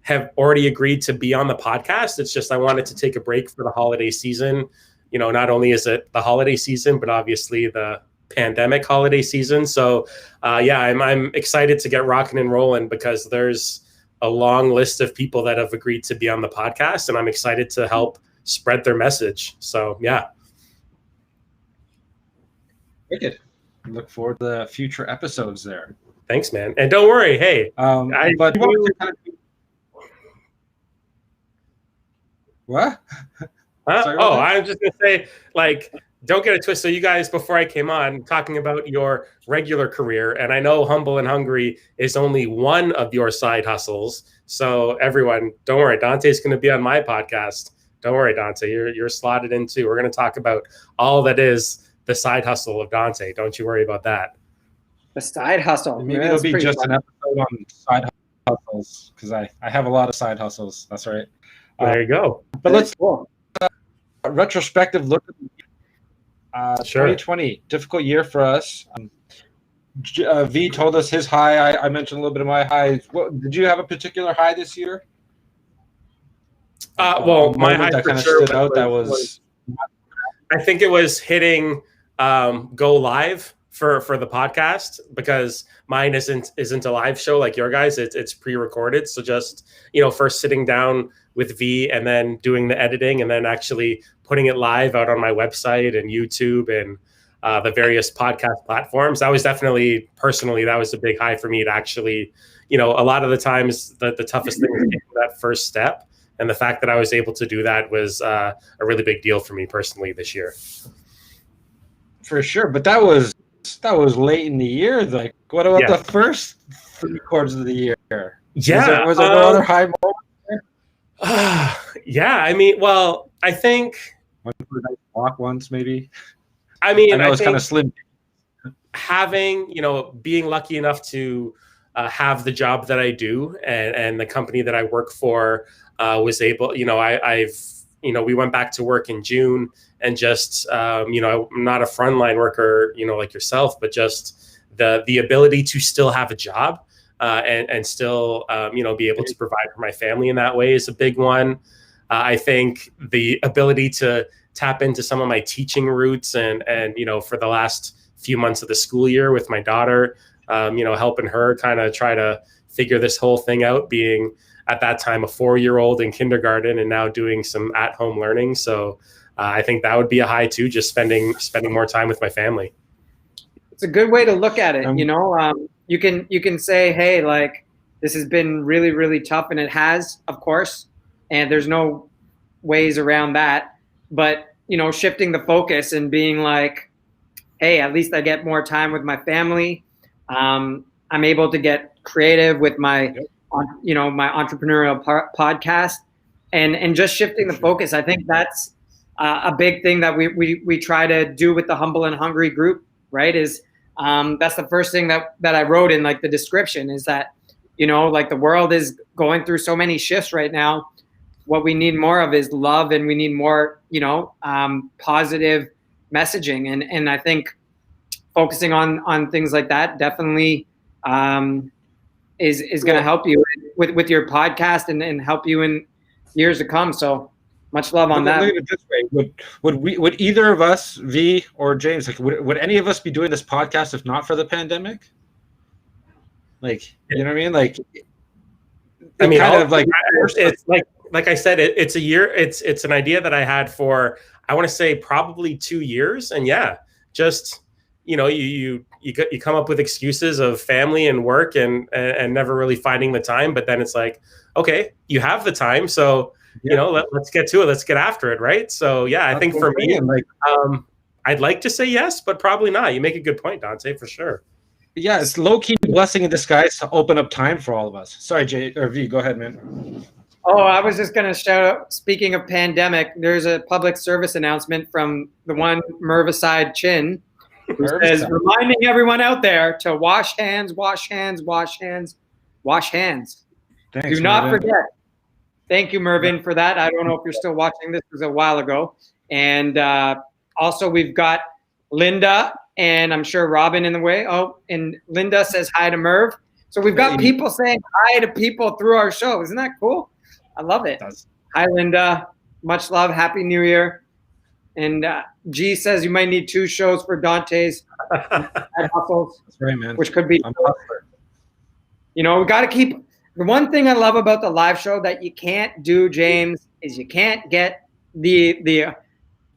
have already agreed to be on the podcast. It's just, I wanted to take a break for the holiday season. Not only is it the holiday season, but obviously the pandemic holiday season. So I'm excited to get rocking and rolling, because there's a long list of people that have agreed to be on the podcast, and I'm excited to help spread their message. So Wicked. Look forward to the future episodes there. Thanks, man. And don't worry, hey, what? I'm just gonna say, don't get it twisted. So you guys, before I came on, talking about your regular career, and I know Humble and Hungry is only one of your side hustles. So everyone, don't worry, Dante's going to be on my podcast. Don't worry, Dante, you're slotted in too. We're going to talk about all that is the side hustle of Dante. Don't you worry about that. The side hustle. Maybe it'll be just an episode on side hustles, because I have a lot of side hustles. That's right. There you go. But let's retrospective look at sure. 2020, difficult year for us. V told us his high. I mentioned a little bit of my high. Did you have a particular high this year? My high that for kind of sure stood out. That was. I think it was hitting go live for the podcast, because mine isn't a live show like your guys. It's pre-recorded. So just first sitting down with V and then doing the editing and then actually putting it live out on my website and YouTube and the various podcast platforms. That was definitely, personally, that was a big high for me to actually, a lot of the times the toughest thing was taking that first step. And the fact that I was able to do that was a really big deal for me personally this year. For sure. But that was late in the year. Like, what about the first 3 quarters of the year? Yeah. Was there no other high moment? I mean, well, I think Went for a nice walk once, maybe. I mean, I know it's kind of slim. Having, being lucky enough to have the job that I do, and the company that I work for was able, we went back to work in June, and just, I'm not a frontline worker, like yourself, but just the ability to still have a job and still, be able to provide for my family in that way is a big one. I think the ability to tap into some of my teaching roots and for the last few months of the school year with my daughter, helping her kind of try to figure this whole thing out, being at that time a 4-year-old in kindergarten and now doing some at-home learning. So I think that would be a high too, just spending more time with my family. It's a good way to look at it. You can say, hey, like, this has been really, really tough, and it has, of course, and there's no ways around that. But, shifting the focus and being like, hey, at least I get more time with my family. I'm able to get creative with my, my entrepreneurial podcast, and just shifting the focus. I think that's a big thing that we try to do with the Humble and Hungry group, right? Is that's the first thing that I wrote in like the description, is that, like, the world is going through so many shifts right now. What we need more of is love, and we need more, positive messaging. And I think focusing on things like that definitely is going to help you with your podcast and help you in years to come. So much love on that. Look at it this way. Would either of us, V or James, would any of us be doing this podcast if not for the pandemic? Like, you know what I mean? Like, I mean, it's like I said, it's a year. It's an idea that I had for, I want to say, probably 2 years. And just, you you come up with excuses of family and work and never really finding the time. But then it's like, okay, you have the time, so you know, let's get to it. Let's get after it, right? So yeah, I think for me, like, I'd like to say yes, but probably not. You make a good point, Dante, for sure. Yeah, it's low-key blessing in disguise to open up time for all of us. Sorry, Jay or V, go ahead, man. Oh, I was just going to shout out, speaking of pandemic, there's a public service announcement from the one Mervicide Chin, who says, reminding everyone out there to wash hands, wash hands, wash hands, wash hands. Thanks, Do not Mervin. forget. Thank you, Mervin, for that. I don't know if you're still watching. This was a while ago. And also we've got Linda and I'm sure Robin in the way. Oh, and Linda says hi to Merv. So we've got people saying hi to people through our show. Isn't that cool? I love it. Hi, Linda. Much love. Happy New Year. And G says you might need 2 shows for Dante's hustles. That's right, man. Which could be, you know, we got to keep. The one thing I love about the live show that you can't do, James, is you can't get the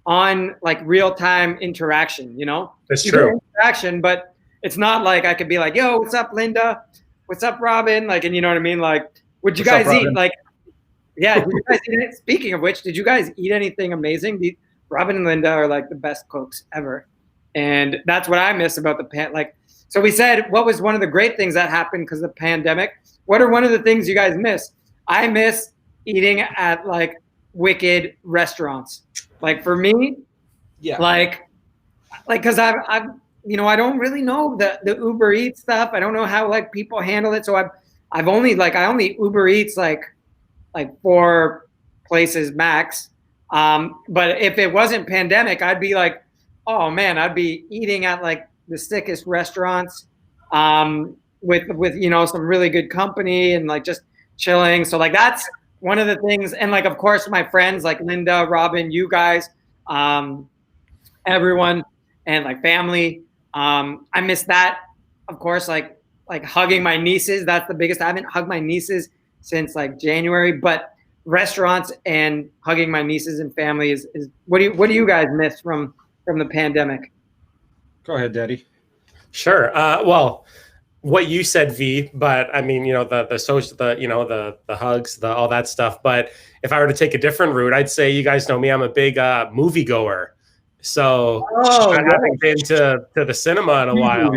on like real time interaction. You know, that's true. Interaction, but it's not like I could be like, "Yo, what's up, Linda? What's up, Robin?" Like, and you know what I mean? Like, would you guys eat? Like, yeah. Did you guys eat? Speaking of which, did you guys eat anything amazing? Robin and Linda are like the best cooks ever, and that's what I miss about the like. So we said, what was one of the great things that happened because of the pandemic? What are one of the things you guys miss? I miss eating at like wicked restaurants. Like for me, yeah, like because I've you know, I don't really know the Uber Eats stuff. I don't know how like people handle it. So I've only like I only Uber Eats like 4 places max. But if it wasn't pandemic, I'd be like, oh man, I'd be eating at like the sickest restaurants. With you know, some really good company and like just chilling. So like that's one of the things. And like of course my friends like Linda, Robin, you guys, everyone, and like family. I miss that. Of course, like hugging my nieces. That's the biggest. I haven't hugged my nieces since like January. But restaurants and hugging my nieces and family is what do you guys miss from the pandemic? Go ahead, Daddy. Sure. Well, what you said, V, but I mean, you know, the social, you know, the hugs, all that stuff. But if I were to take a different route, I'd say, you guys know me, I'm a big movie goer. So I haven't been to the cinema in a while.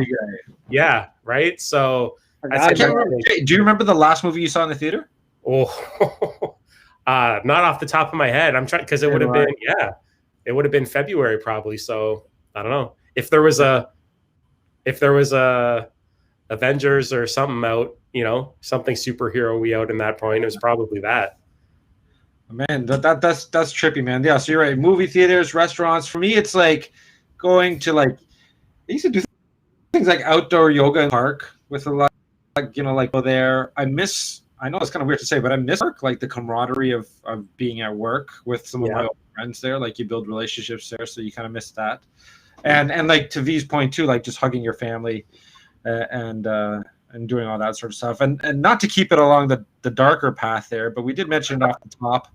Yeah, right. So do you remember the last movie you saw in the theater? Oh, not off the top of my head. I'm trying because it would have been it would have been February probably. So I don't know if there was a Avengers or something out, you know, something superhero-y out in that point. It was probably that. Man, that's trippy, man. Yeah, so you're right. Movie theaters, restaurants. For me, it's like going to like I used to do things like outdoor yoga in the park with a lot, like, you know, like go there. I know it's kind of weird to say, but I miss work, like the camaraderie of being at work with some of my old friends there. Like you build relationships there, so you kind of miss that. And like to V's point too, like just hugging your family and doing all that sort of stuff. And not to keep it along the darker path there, but we did mention off the top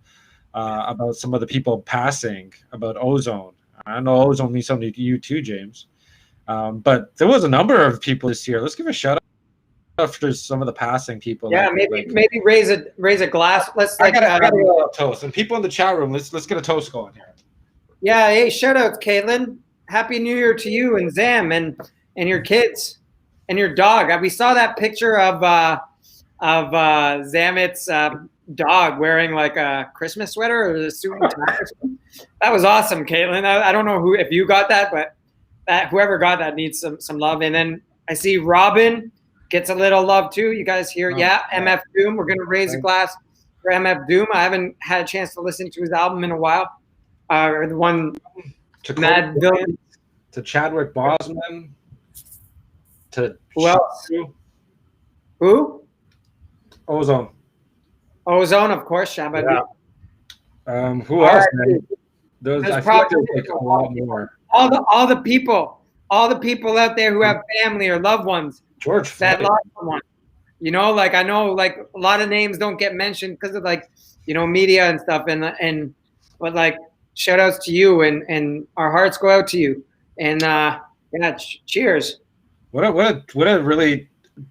about some of the people passing, about ozone. I know ozone means something to you too, James. But there was a number of people this year. Let's give a shout out for some of the passing people. Yeah, maybe raise a glass. Let's I got a toast. And people in the chat room, let's get a toast going here. Yeah, hey, shout out, Caitlin. Happy New Year to you and Zam and your kids and your dog. We saw that picture of Zamet's dog wearing like a Christmas sweater or a suit and tie. That was awesome, Caitlin. I don't know if you got that, but whoever got that needs some love. And then I see Robin gets a little love too. You guys hear? MF Doom. We're gonna raise a glass for MF Doom. I haven't had a chance to listen to his album in a while. Or the one to Mad Villain. To Chadwick Boseman. To who else? Who? Ozone, of course. Shabba. Yeah. Who else? Man? There's I feel like there's like a lot more. All the people out there who have family or loved ones George that Floyd. lost someone. You know, like I know, like a lot of names don't get mentioned because of like, you know, media and stuff, but like shout outs to you and our hearts go out to you and cheers. What a really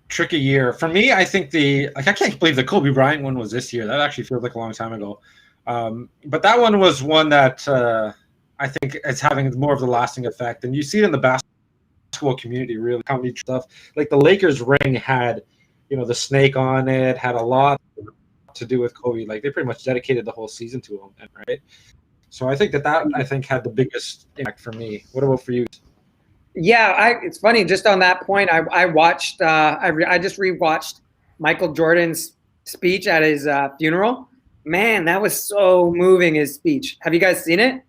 tricky year for me. I think I can't believe the Kobe Bryant one was this year. That actually feels like a long time ago. But that one was one that I think it's having more of the lasting effect, and you see it in the basketball community. Really, how many stuff like the Lakers ring had, the snake on it, had a lot to do with Kobe. Like they pretty much dedicated the whole season to him, right? So I think that I think had the biggest impact for me. What about for you? Yeah, it's funny. Just on that point, I watched. I just rewatched Michael Jordan's speech at his funeral. Man, that was so moving. His speech. Have you guys seen it?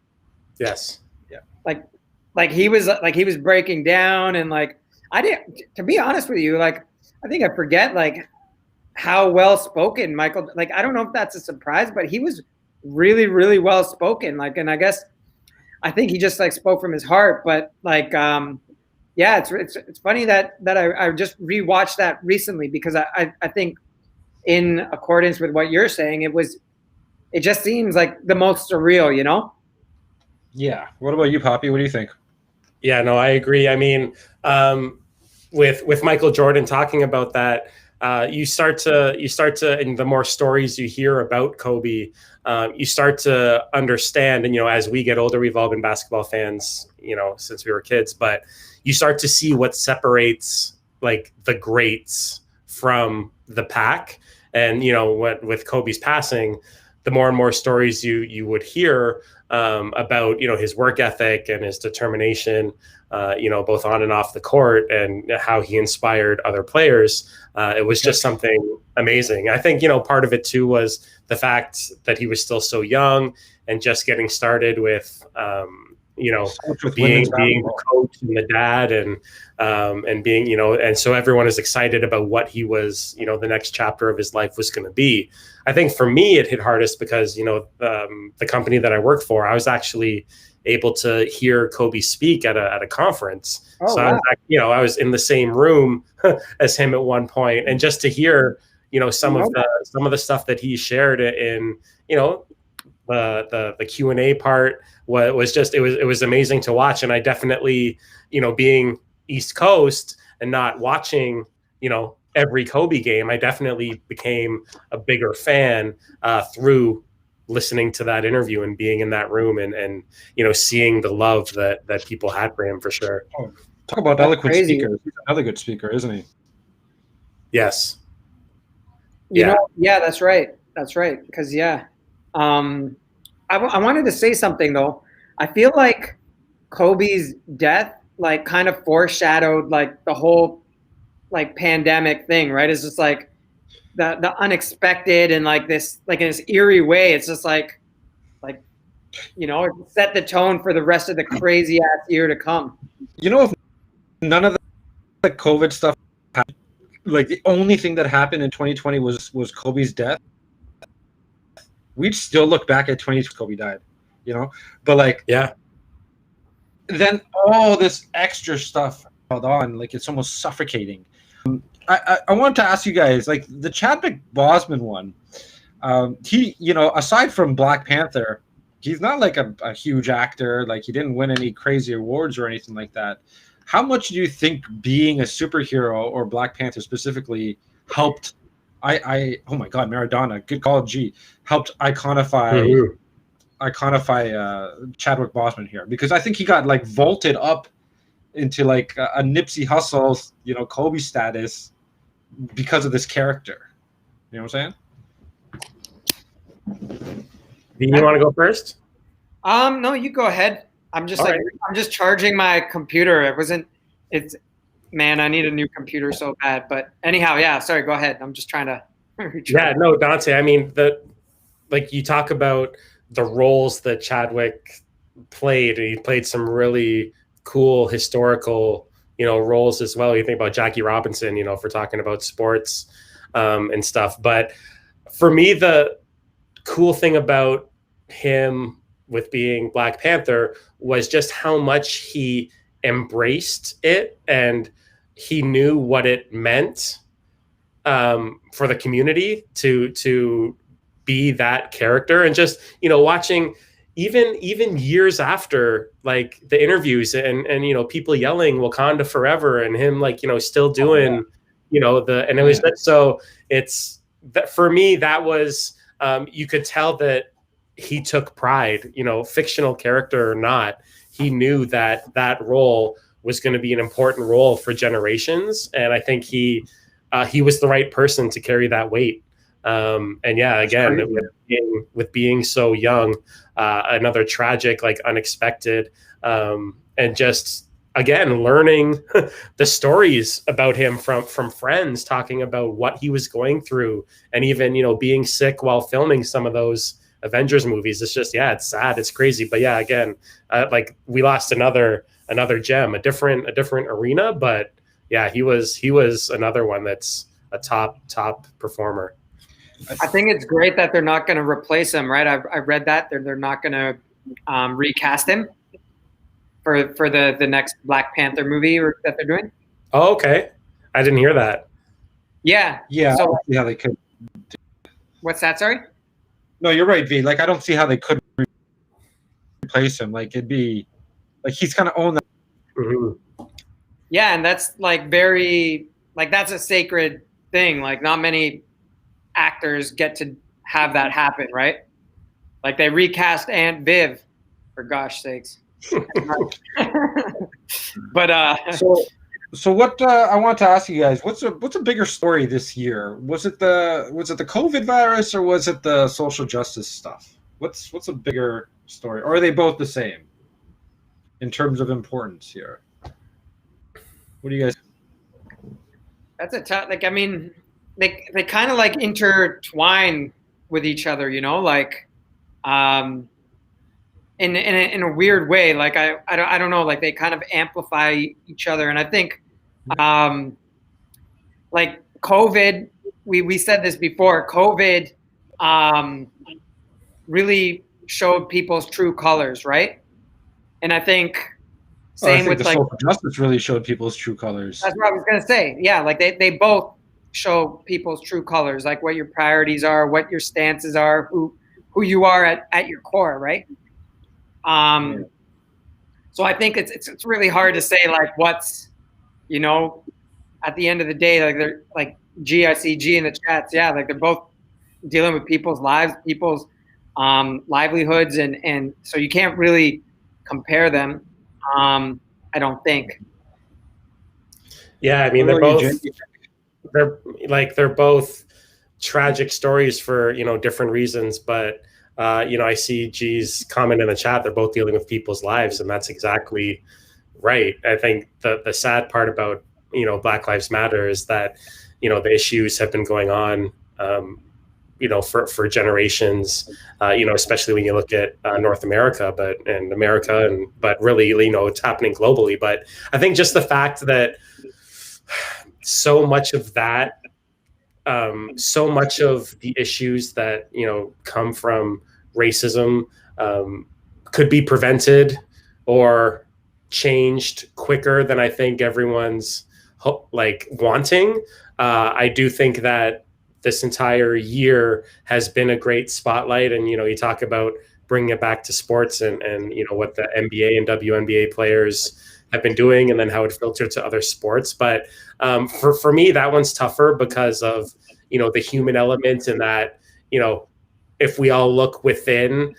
Yes. Yeah. Like he was breaking down, and like I didn't. To be honest with you, like I think I forget like how well spoken Michael. Like I don't know if that's a surprise, but he was really, really well spoken. Like, and I think he just like spoke from his heart, but like, yeah, it's funny that I just rewatched that recently because I think in accordance with what you're saying, it just seems like the most surreal, Yeah. What about you, Poppy? What do you think? Yeah, no, I agree. I mean, with Michael Jordan talking about that, you start to, and the more stories you hear about Kobe, you start to understand. And, as we get older, we've all been basketball fans, since we were kids, but you start to see what separates like the greats from the pack. And, with Kobe's passing, the more and more stories you would hear about, his work ethic and his determination, both on and off the court, and how he inspired other players. It was just something amazing. I think, part of it too was the fact that he was still so young and just getting started with, being the coach and the dad and being, and so everyone is excited about what he was, the next chapter of his life was going to be. I think for me, it hit hardest because, the company that I work for, I was actually able to hear Kobe speak at a conference. Oh, so wow. I was in the same room as him at one point, and just to hear, some of the stuff that he shared in, the Q&A part was just, it was amazing to watch. And I definitely, being East Coast and not watching, every Kobe game, I definitely became a bigger fan through listening to that interview and being in that room and seeing the love that people had for him, for sure. Oh, talk about eloquent speaker. He's another good speaker, isn't he? Yes. Yeah, that's right. That's right. Because I wanted to say something though. I feel like Kobe's death like kind of foreshadowed like the whole like pandemic thing, right? It's just like the unexpected and like this like in this eerie way. It's just like it set the tone for the rest of the crazy ass year to come. If none of the COVID stuff happened, like the only thing that happened in 2020 was Kobe's death, we'd still look back at 2020 Kobe died, but like, yeah, then all this extra stuff held on, like it's almost suffocating. I wanted to ask you guys, like the Chadwick Boseman one, he, aside from Black Panther, he's not like a huge actor. Like he didn't win any crazy awards or anything like that. How much do you think being a superhero or Black Panther specifically helped? Oh my God, Maradona, good call, G, helped iconify Chadwick Boseman here, because I think he got like vaulted up into like a Nipsey Hussle, Kobe status because of this character. You know what I'm saying? Do you want to go first? No, you go ahead. I'm just I'm just charging my computer. Man, I need a new computer so bad. But anyhow, yeah, sorry, go ahead. I'm just trying to Yeah, no, Dante, I mean, like you talk about the roles that Chadwick played, and he played some really cool historical, roles as well. You think about Jackie Robinson, if we're talking about sports and stuff. But for me, the cool thing about him with being Black Panther was just how much he embraced it, and he knew what it meant for the community to be that character. And just, watching, even years after like the interviews and people yelling Wakanda forever and him like still doing and it was so it's that for me that was you could tell that he took pride, fictional character or not, he knew that that role was going to be an important role for generations, and I think he was the right person to carry that weight. And yeah, again, with being so young, another tragic, like unexpected, and just again learning the stories about him from friends talking about what he was going through, and even being sick while filming some of those Avengers movies. It's just it's sad, it's crazy, but yeah, again, like we lost another gem, a different arena, but yeah, he was another one that's a top performer. I think it's great that they're not going to replace him, right? I've read that they're not going to recast him for the next Black Panther movie that they're doing. Oh, okay. I didn't hear that. Yeah. So, yeah, they could. What's that? Sorry. No, you're right, V. Like, I don't see how they could replace him. Like, it'd be like he's kind of owned that. Mm-hmm. Yeah, and that's like very like that's a sacred thing. Like, not many actors get to have that happen, right? Like they recast Aunt Viv, for gosh sakes. But so what I want to ask you guys, what's a bigger story this year? Was it the COVID virus or was it the social justice stuff? What's a bigger story, or are they both the same in terms of importance here? What do you guys? That's a tough. Like, I mean, they kind of like intertwine with each other, like, in a weird way. Like I don't know. Like they kind of amplify each other, and I think, like COVID. We said this before. COVID, really showed people's true colors, right? And I think same with like social justice really showed people's true colors. That's what I was gonna say. Yeah, like they both show people's true colors, like what your priorities are, what your stances are, who you are at your core, right? So I think it's really hard to say like what's, at the end of the day, like they're like I see G in the chats. Yeah, like they're both dealing with people's lives, people's livelihoods, and so you can't really compare them. I don't think. Yeah, I mean they're both tragic stories for different reasons, but I see G's comment in the chat. They're both dealing with people's lives, and that's exactly right. I think the sad part about Black Lives Matter is that the issues have been going on for generations, especially when you look at North America, but really, it's happening globally. But I think just the fact that so much of that, so much of the issues that, come from racism could be prevented or changed quicker than I think everyone's wanting. I do think that this entire year has been a great spotlight, and you talk about bringing it back to sports and what the NBA and WNBA players have been doing, and then how it filtered to other sports. But for me, that one's tougher because of the human element, and that if we all look within,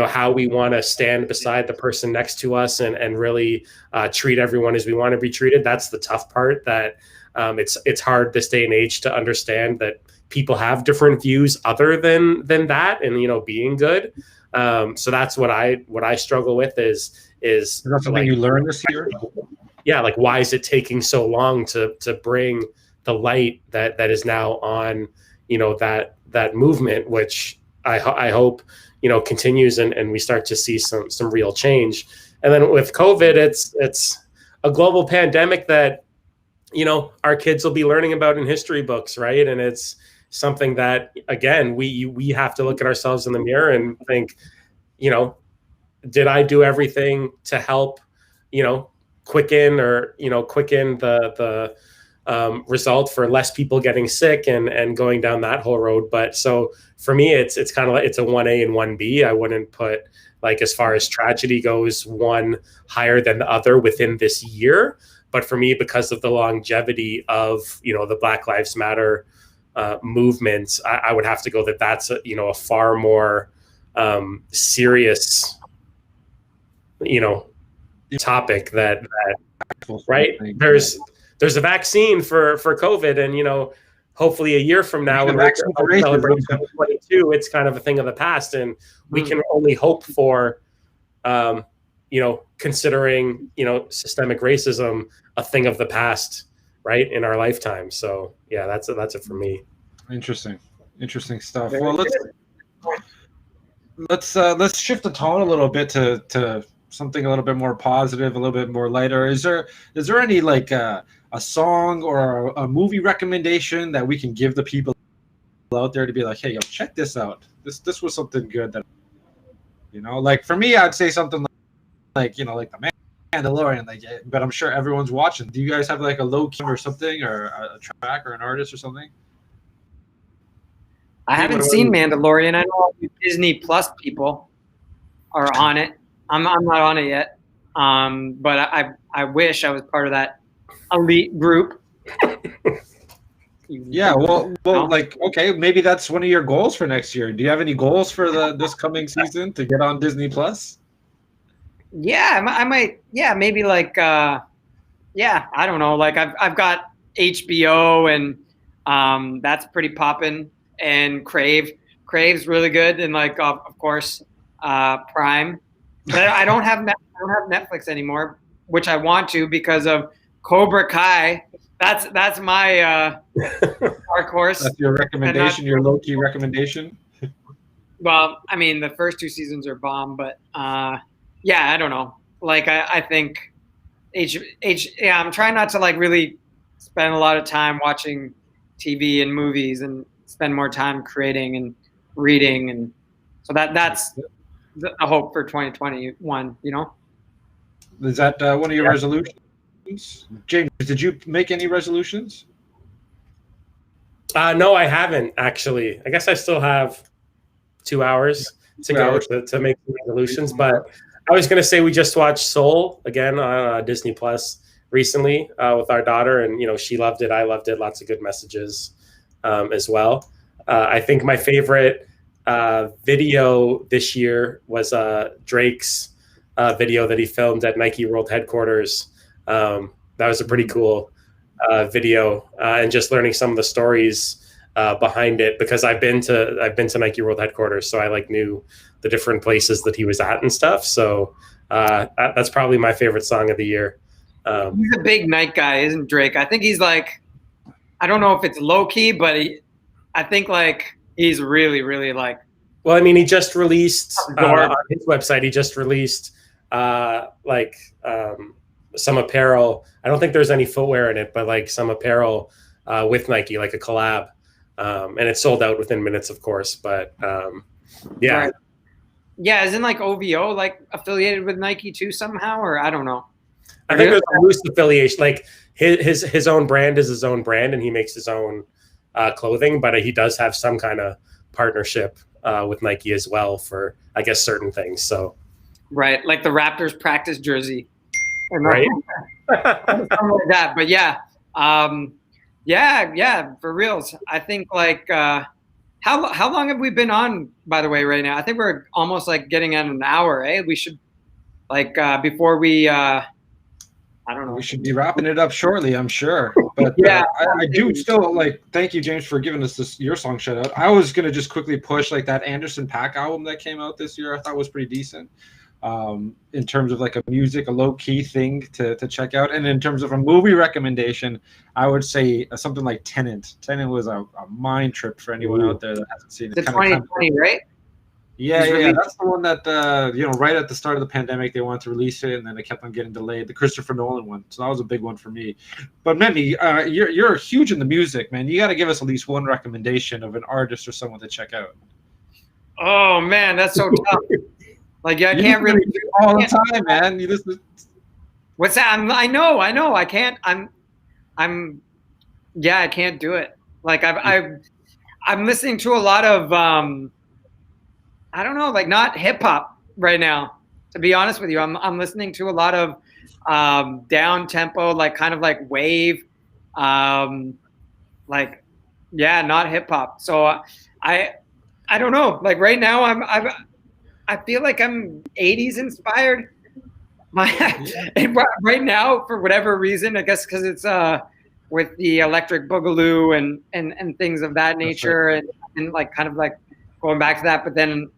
how we want to stand beside the person next to us and really treat everyone as we want to be treated. That's the tough part. That it's hard this day and age to understand that people have different views other than that, and being good. So that's what I struggle with is that's something you learned this year. Yeah, like why is it taking so long to bring the light that is now on that movement, which I hope continues and we start to see some real change. And then with COVID, it's a global pandemic that our kids will be learning about in history books, right? And it's something that, again, we have to look at ourselves in the mirror and think, did I do everything to help quicken the result for less people getting sick and going down that whole road. But so for me, it's kind of like it's a 1A and 1B. I wouldn't put, like, as far as tragedy goes, one higher than the other within this year. But for me, because of the longevity of, the Black Lives Matter movement, I would have to go that's a far more serious, topic that right. There's a vaccine for COVID, and hopefully a year from now, when we're celebrating 2022, it's kind of a thing of the past, and we can only hope for, considering systemic racism a thing of the past, right, in our lifetime. So yeah, that's it for me. Interesting stuff. Well, let's shift the tone a little bit to something a little bit more positive, a little bit more lighter. Is there any like a song or a movie recommendation that we can give the people out there to be like, hey, yo, check this out. This was something good that, like for me, I'd say something like like the Mandalorian, but I'm sure everyone's watching. Do you guys have like a low key or something, or a track or an artist or something? I haven't seen Mandalorian. I know all the Disney Plus people are on it. I'm not on it yet. But I wish I was part of that elite group. Yeah, well, like, okay, maybe that's one of your goals for next year. Do you have any goals for this coming season to get on Disney Plus? Yeah, I might. Yeah, maybe like. I don't know. Like I've got HBO, and that's pretty poppin', and Crave's really good, and like of course Prime. But I don't have Netflix anymore, which I want to because of Cobra Kai. That's my dark horse. That's your recommendation, your low-key recommendation? Well, I mean, the first 2 seasons are bomb, but yeah, I don't know. Like, I think I'm trying not to like really spend a lot of time watching TV and movies, and spend more time creating and reading, and so that's the hope for 2021. Is that one of your resolutions? James, did you make any resolutions? No, I haven't actually. I guess I still have 2 hours to go to make resolutions. But I was going to say we just watched Soul again on Disney Plus recently with our daughter, and she loved it. I loved it. Lots of good messages as well. I think my favorite video this year was Drake's video that he filmed at Nike World Headquarters. That was a pretty cool video, and just learning some of the stories behind it, because I've been to Nike World Headquarters, so I knew the different places that he was at and stuff. So that's probably my favorite song of the year. He's a big Nike guy, isn't Drake? I think he's like, I don't know if it's low key, but I think like he's really, really like. Well, I mean, he just released on his website. He just released some apparel. I don't think there's any footwear in it, but like some apparel with Nike, like a collab, and it sold out within minutes, of course. But yeah, right. Yeah, isn't like OVO like affiliated with Nike too somehow, or I don't know. I think there's a loose affiliation. Like his own brand is his own brand, and he makes his own clothing, but he does have some kind of partnership with Nike as well for, I guess, certain things. So right, like the Raptors practice jersey. Right. Something like that. But yeah, for reals. I think like how long have we been on, by the way, right now? I think we're almost like getting at an hour, eh? We should like before we I don't know. We should be wrapping it up shortly, I'm sure. But yeah, I do still thank you, your for giving us your song shout out. I was gonna just quickly push like that Anderson .Paak album that came out this year. I thought was pretty decent. In terms of like a low-key thing to check out. And in terms of a movie recommendation, I would say something like Tenet. Tenet was a mind trip for anyone out there that hasn't seen it. The 2020, right? Yeah. That's the one that, right at the start of the pandemic, they wanted to release it, and then it kept on getting delayed. The Christopher Nolan one. So that was a big one for me. But Mendy, you're huge in the music, man. You got to give us at least one recommendation of an artist or someone to check out. Oh, man, that's so tough. Like, I can't really do all the time, man. You listen. What's that? I know. I can't. I'm Yeah, I can't do it. Like I'm listening to a lot of I don't know, like not hip hop right now. To be honest with you, I'm listening to a lot of down tempo, like kind of like wave, like yeah, not hip hop. So I don't know. Like right now, I feel like I'm 80s inspired. Right now, for whatever reason, I guess because it's with the electric boogaloo and things of that nature, and like kind of like going back to that. But then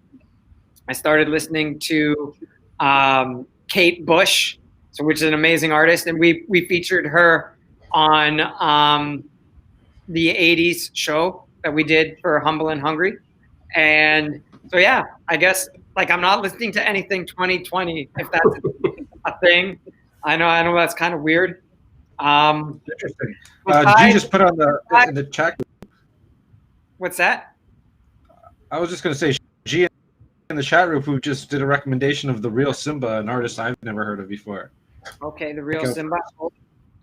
I started listening to Kate Bush, which is an amazing artist, and we featured her on the 80s show that we did for Humble and Hungry. And so yeah, I guess like I'm not listening to anything 2020, if that's a thing. I know that's kind of weird. Interesting. G just put on in the chat. What's that? I was just going to say, G in the chat room who just did a recommendation of The Real Simba, an artist I've never heard of before. Okay, The Real Simba.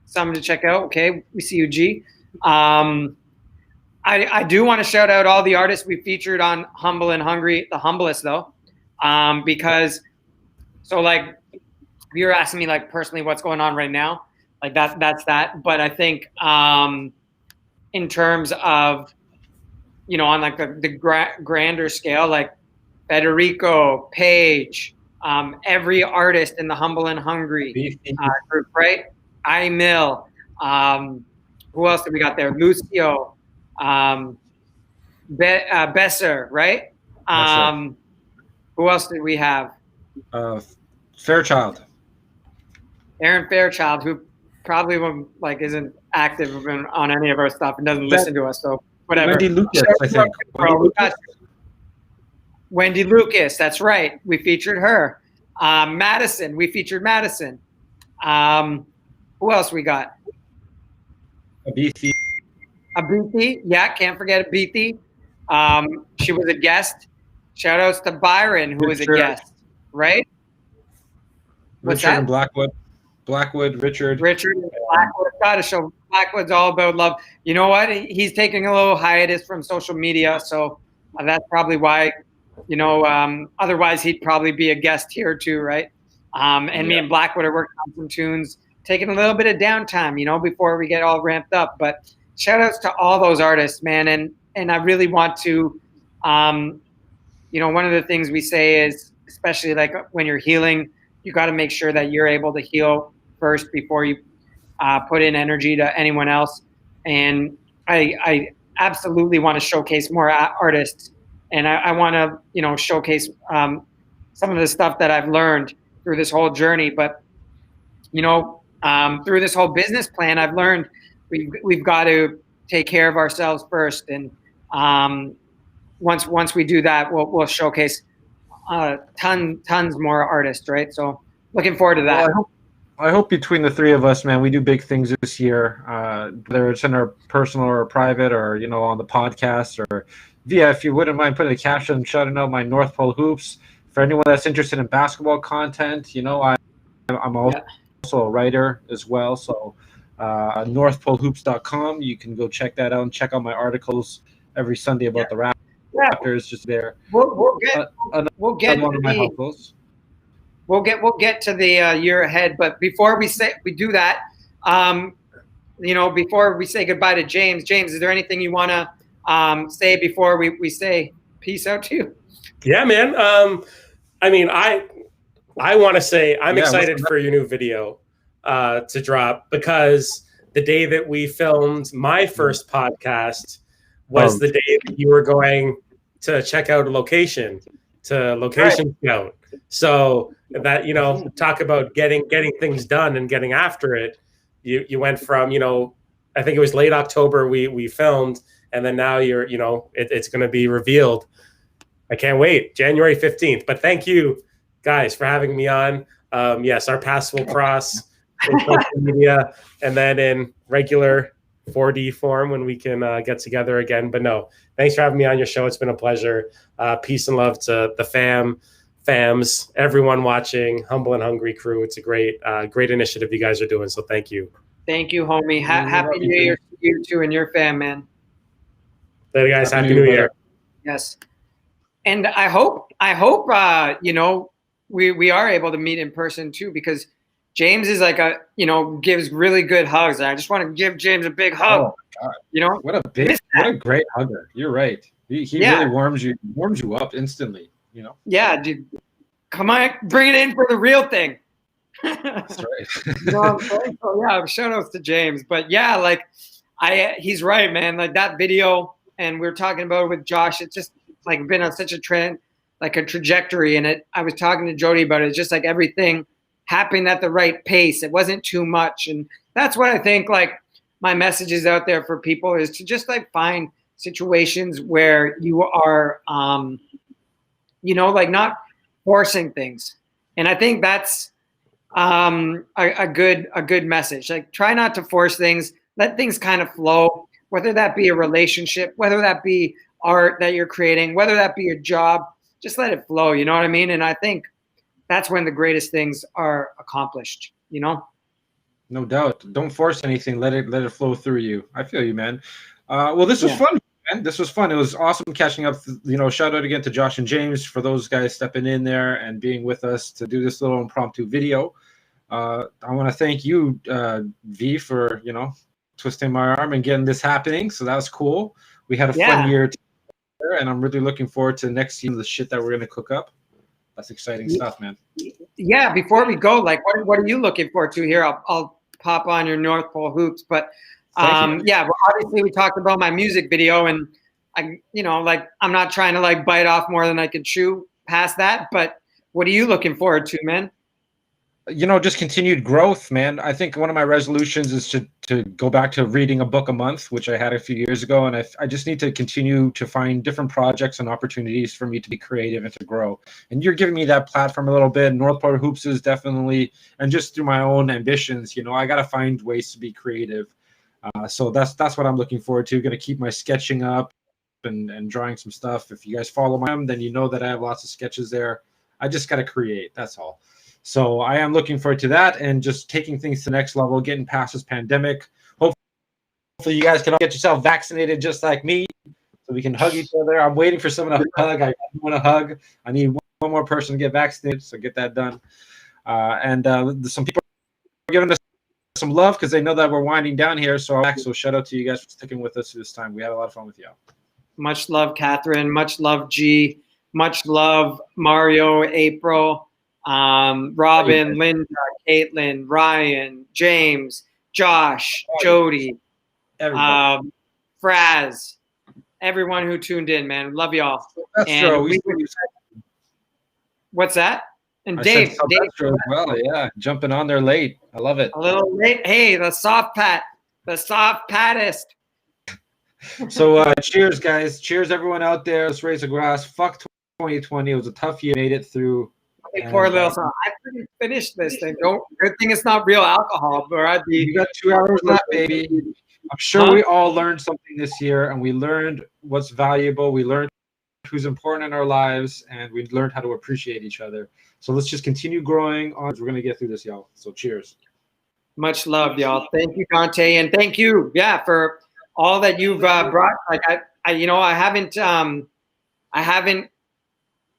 Something to check out. Okay, we see you, G. I do want to shout out all the artists we featured on Humble and Hungry, the humblest though, because so like you're asking me like personally what's going on right now, like that's that. But I think in terms of on like the grander scale, like Federico, Paige, every artist in the Humble and Hungry group, right? Mill. Who else did we got there? Lucio. Besser, right? Who else did we have? Fairchild. Aaron Fairchild, who probably isn't active on any of our stuff and doesn't listen to us, so whatever. Wendy Lucas, I think. Wendy Lucas, that's right. We featured her. Madison, we featured Madison. Who else we got? Abithi, yeah, can't forget Abithi. She was a guest. Shout outs to Byron, who was a guest, right? Richard and Blackwood, Richard. Richard and Blackwood. Gotta show Blackwood's all about love. You know what? He's taking a little hiatus from social media, so that's probably why. Otherwise he'd probably be a guest here too, right? Me and Blackwood are working on some tunes, taking a little bit of downtime, before we get all ramped up. But shout outs to all those artists, man. And I really want to, one of the things we say is, especially like when you're healing, you got to make sure that you're able to heal first before you put in energy to anyone else. And I absolutely want to showcase more artists. And I want to, showcase some of the stuff that I've learned through this whole journey. But, through this whole business plan, I've learned we've got to take care of ourselves first. And once we do that, we'll showcase tons more artists, right? So looking forward to that. Well, I hope between the three of us, man, we do big things this year, whether it's in our personal or private or, on the podcast or via, if you wouldn't mind putting a caption, shouting out my North Pole Hoops. For anyone that's interested in basketball content, I'm also a writer as well. So northpolehoops.com, you can go check that out and check out my articles every Sunday about the Raptors. Just there. We'll get one of my articles. We'll get to the year ahead, but before we do that, before we say goodbye to James, is there anything you want to say before we say peace out to you? Yeah, man. I want to say I'm excited for your new video to drop, because the day that we filmed my first podcast was the day that you were going to check out a location scout. So that, talk about getting things done and getting after it. You went from, I think it was late October we filmed, and then now you're, it's going to be revealed. I can't wait. January 15th. But thank you guys for having me on. Yes, our paths will cross in social media and then in regular 4D form when we can get together again. But no, thanks for having me on your show. It's been a pleasure. Peace and love to the fams, everyone watching, Humble and Hungry crew. It's a great initiative you guys are doing. So thank you. Thank you, homie. Happy New Year to you too and your fam, man. Later, guys. Happy New Year. Yes. And I hope you know, we are able to meet in person too, because James is like gives really good hugs. I just want to give James a big hug. Oh my God. You know, What a great hugger. You're right. He really warms you up instantly, you know. Yeah, dude. Come on, bring it in for the real thing. That's right. You know what I'm saying? So yeah, shout outs to James. But yeah, like he's right, man. Like that video, and we were talking about it with Josh, it's just like been on such a trend, like a trajectory. And I was talking to Jody about it. It's just like everything happened at the right pace. It wasn't too much. And that's what I think, like, my message is out there for people is to just like find situations where you are, you know, like not forcing things. And I think that's a good message. Like, try not to force things. Let things kind of flow, whether that be a relationship, whether that be art that you're creating, whether that be a job, just let it flow. You know what I mean? And I think that's when the greatest things are accomplished, you know? No doubt. Don't force anything. Let it flow through you. I feel you, man. Well, this was fun, man. This was fun. It was awesome catching up. You know, shout out again to Josh and James for those guys stepping in there and being with us to do this little impromptu video. I want to thank you, V, for, you know, twisting my arm and getting this happening. So that was cool. We had a fun year together, and I'm really looking forward to next year, the shit that we're going to cook up. That's exciting stuff, man. Yeah, before we go, like, what are you looking forward to here? I'll pop on your North Pole hoops, but yeah, well, obviously we talked about my music video, and I, you know, like, I'm not trying to like bite off more than I can chew past that, but what are you looking forward to, man? You know, just continued growth, man. I think one of my resolutions is to go back to reading a book a month, which I had a few years ago. And I just need to continue to find different projects and opportunities for me to be creative and to grow. And you're giving me that platform a little bit. Northport Hoops is definitely, and just through my own ambitions, you know, I got to find ways to be creative. So that's what I'm looking forward to. Going to keep my sketching up and drawing some stuff. If you guys follow my, then you know that I have lots of sketches there. I just got to create. That's all. So I am looking forward to that and just taking things to the next level, getting past this pandemic. Hopefully you guys can all get yourself vaccinated just like me so we can hug each other. I'm waiting for someone to hug. I want to hug. I need one more person to get vaccinated, so get that done. And some people are giving us some love because they know that we're winding down here. So shout out to you guys for sticking with us this time. We had a lot of fun with you. Much love, Catherine. Much love, G. Much love, Mario, April. Robin, Linda, Caitlin, Ryan, James, Josh, Jody, Fraz, everyone who tuned in, man. Love y'all. And what's that? And Dave as well, yeah, jumping on there late. I love it. A little late. Hey, the soft pattest. So cheers, guys. Cheers, everyone out there. Let's raise a glass. Fuck 2020. It was a tough year. Made it through. Poor little song. I couldn't finish this thing. Good thing it's not real alcohol, bro. You got 2 hours left, baby. I'm sure we all learned something this year, and we learned what's valuable. We learned who's important in our lives, and we learned how to appreciate each other. So let's just continue growing on. We're gonna get through this, y'all. So cheers. Much love, y'all. Thank you, Dante, and thank you, for all that you've brought. Like I haven't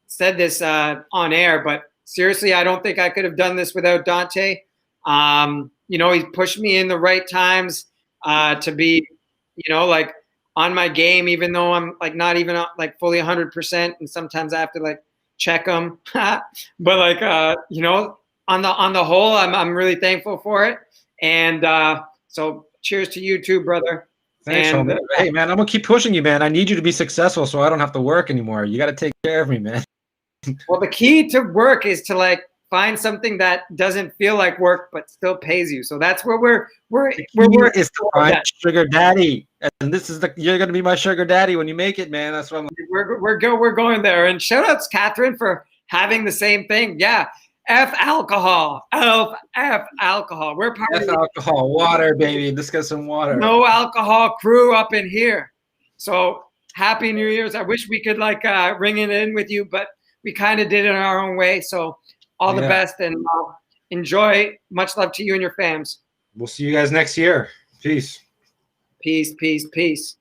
said this on air, but seriously, I don't think I could have done this without Dante. You know, he's pushed me in the right times to be, you know, like on my game, even though I'm like not even like fully 100%, and sometimes I have to like check them. But like you know, on the whole, I'm really thankful for it. And so cheers to you too, brother. Thanks, and, hey man, I'm gonna keep pushing you, man. I need you to be successful so I don't have to work anymore. You got to take care of me, man. Well, the key to work is to like find something that doesn't feel like work but still pays you. So that's where we're is to find sugar daddy, and this is you're gonna be my sugar daddy when you make it, man. That's what we're going there. And shout outs, Catherine, for having the same thing. Yeah, F alcohol, F alcohol. We're part of alcohol, water, baby. Let's get some water. No alcohol crew up in here. So happy New Year's. I wish we could like ring it in with you, but we kind of did it in our own way. So all the best, and enjoy. Much love to you and your fams. We'll see you guys next year. Peace. Peace, peace, peace.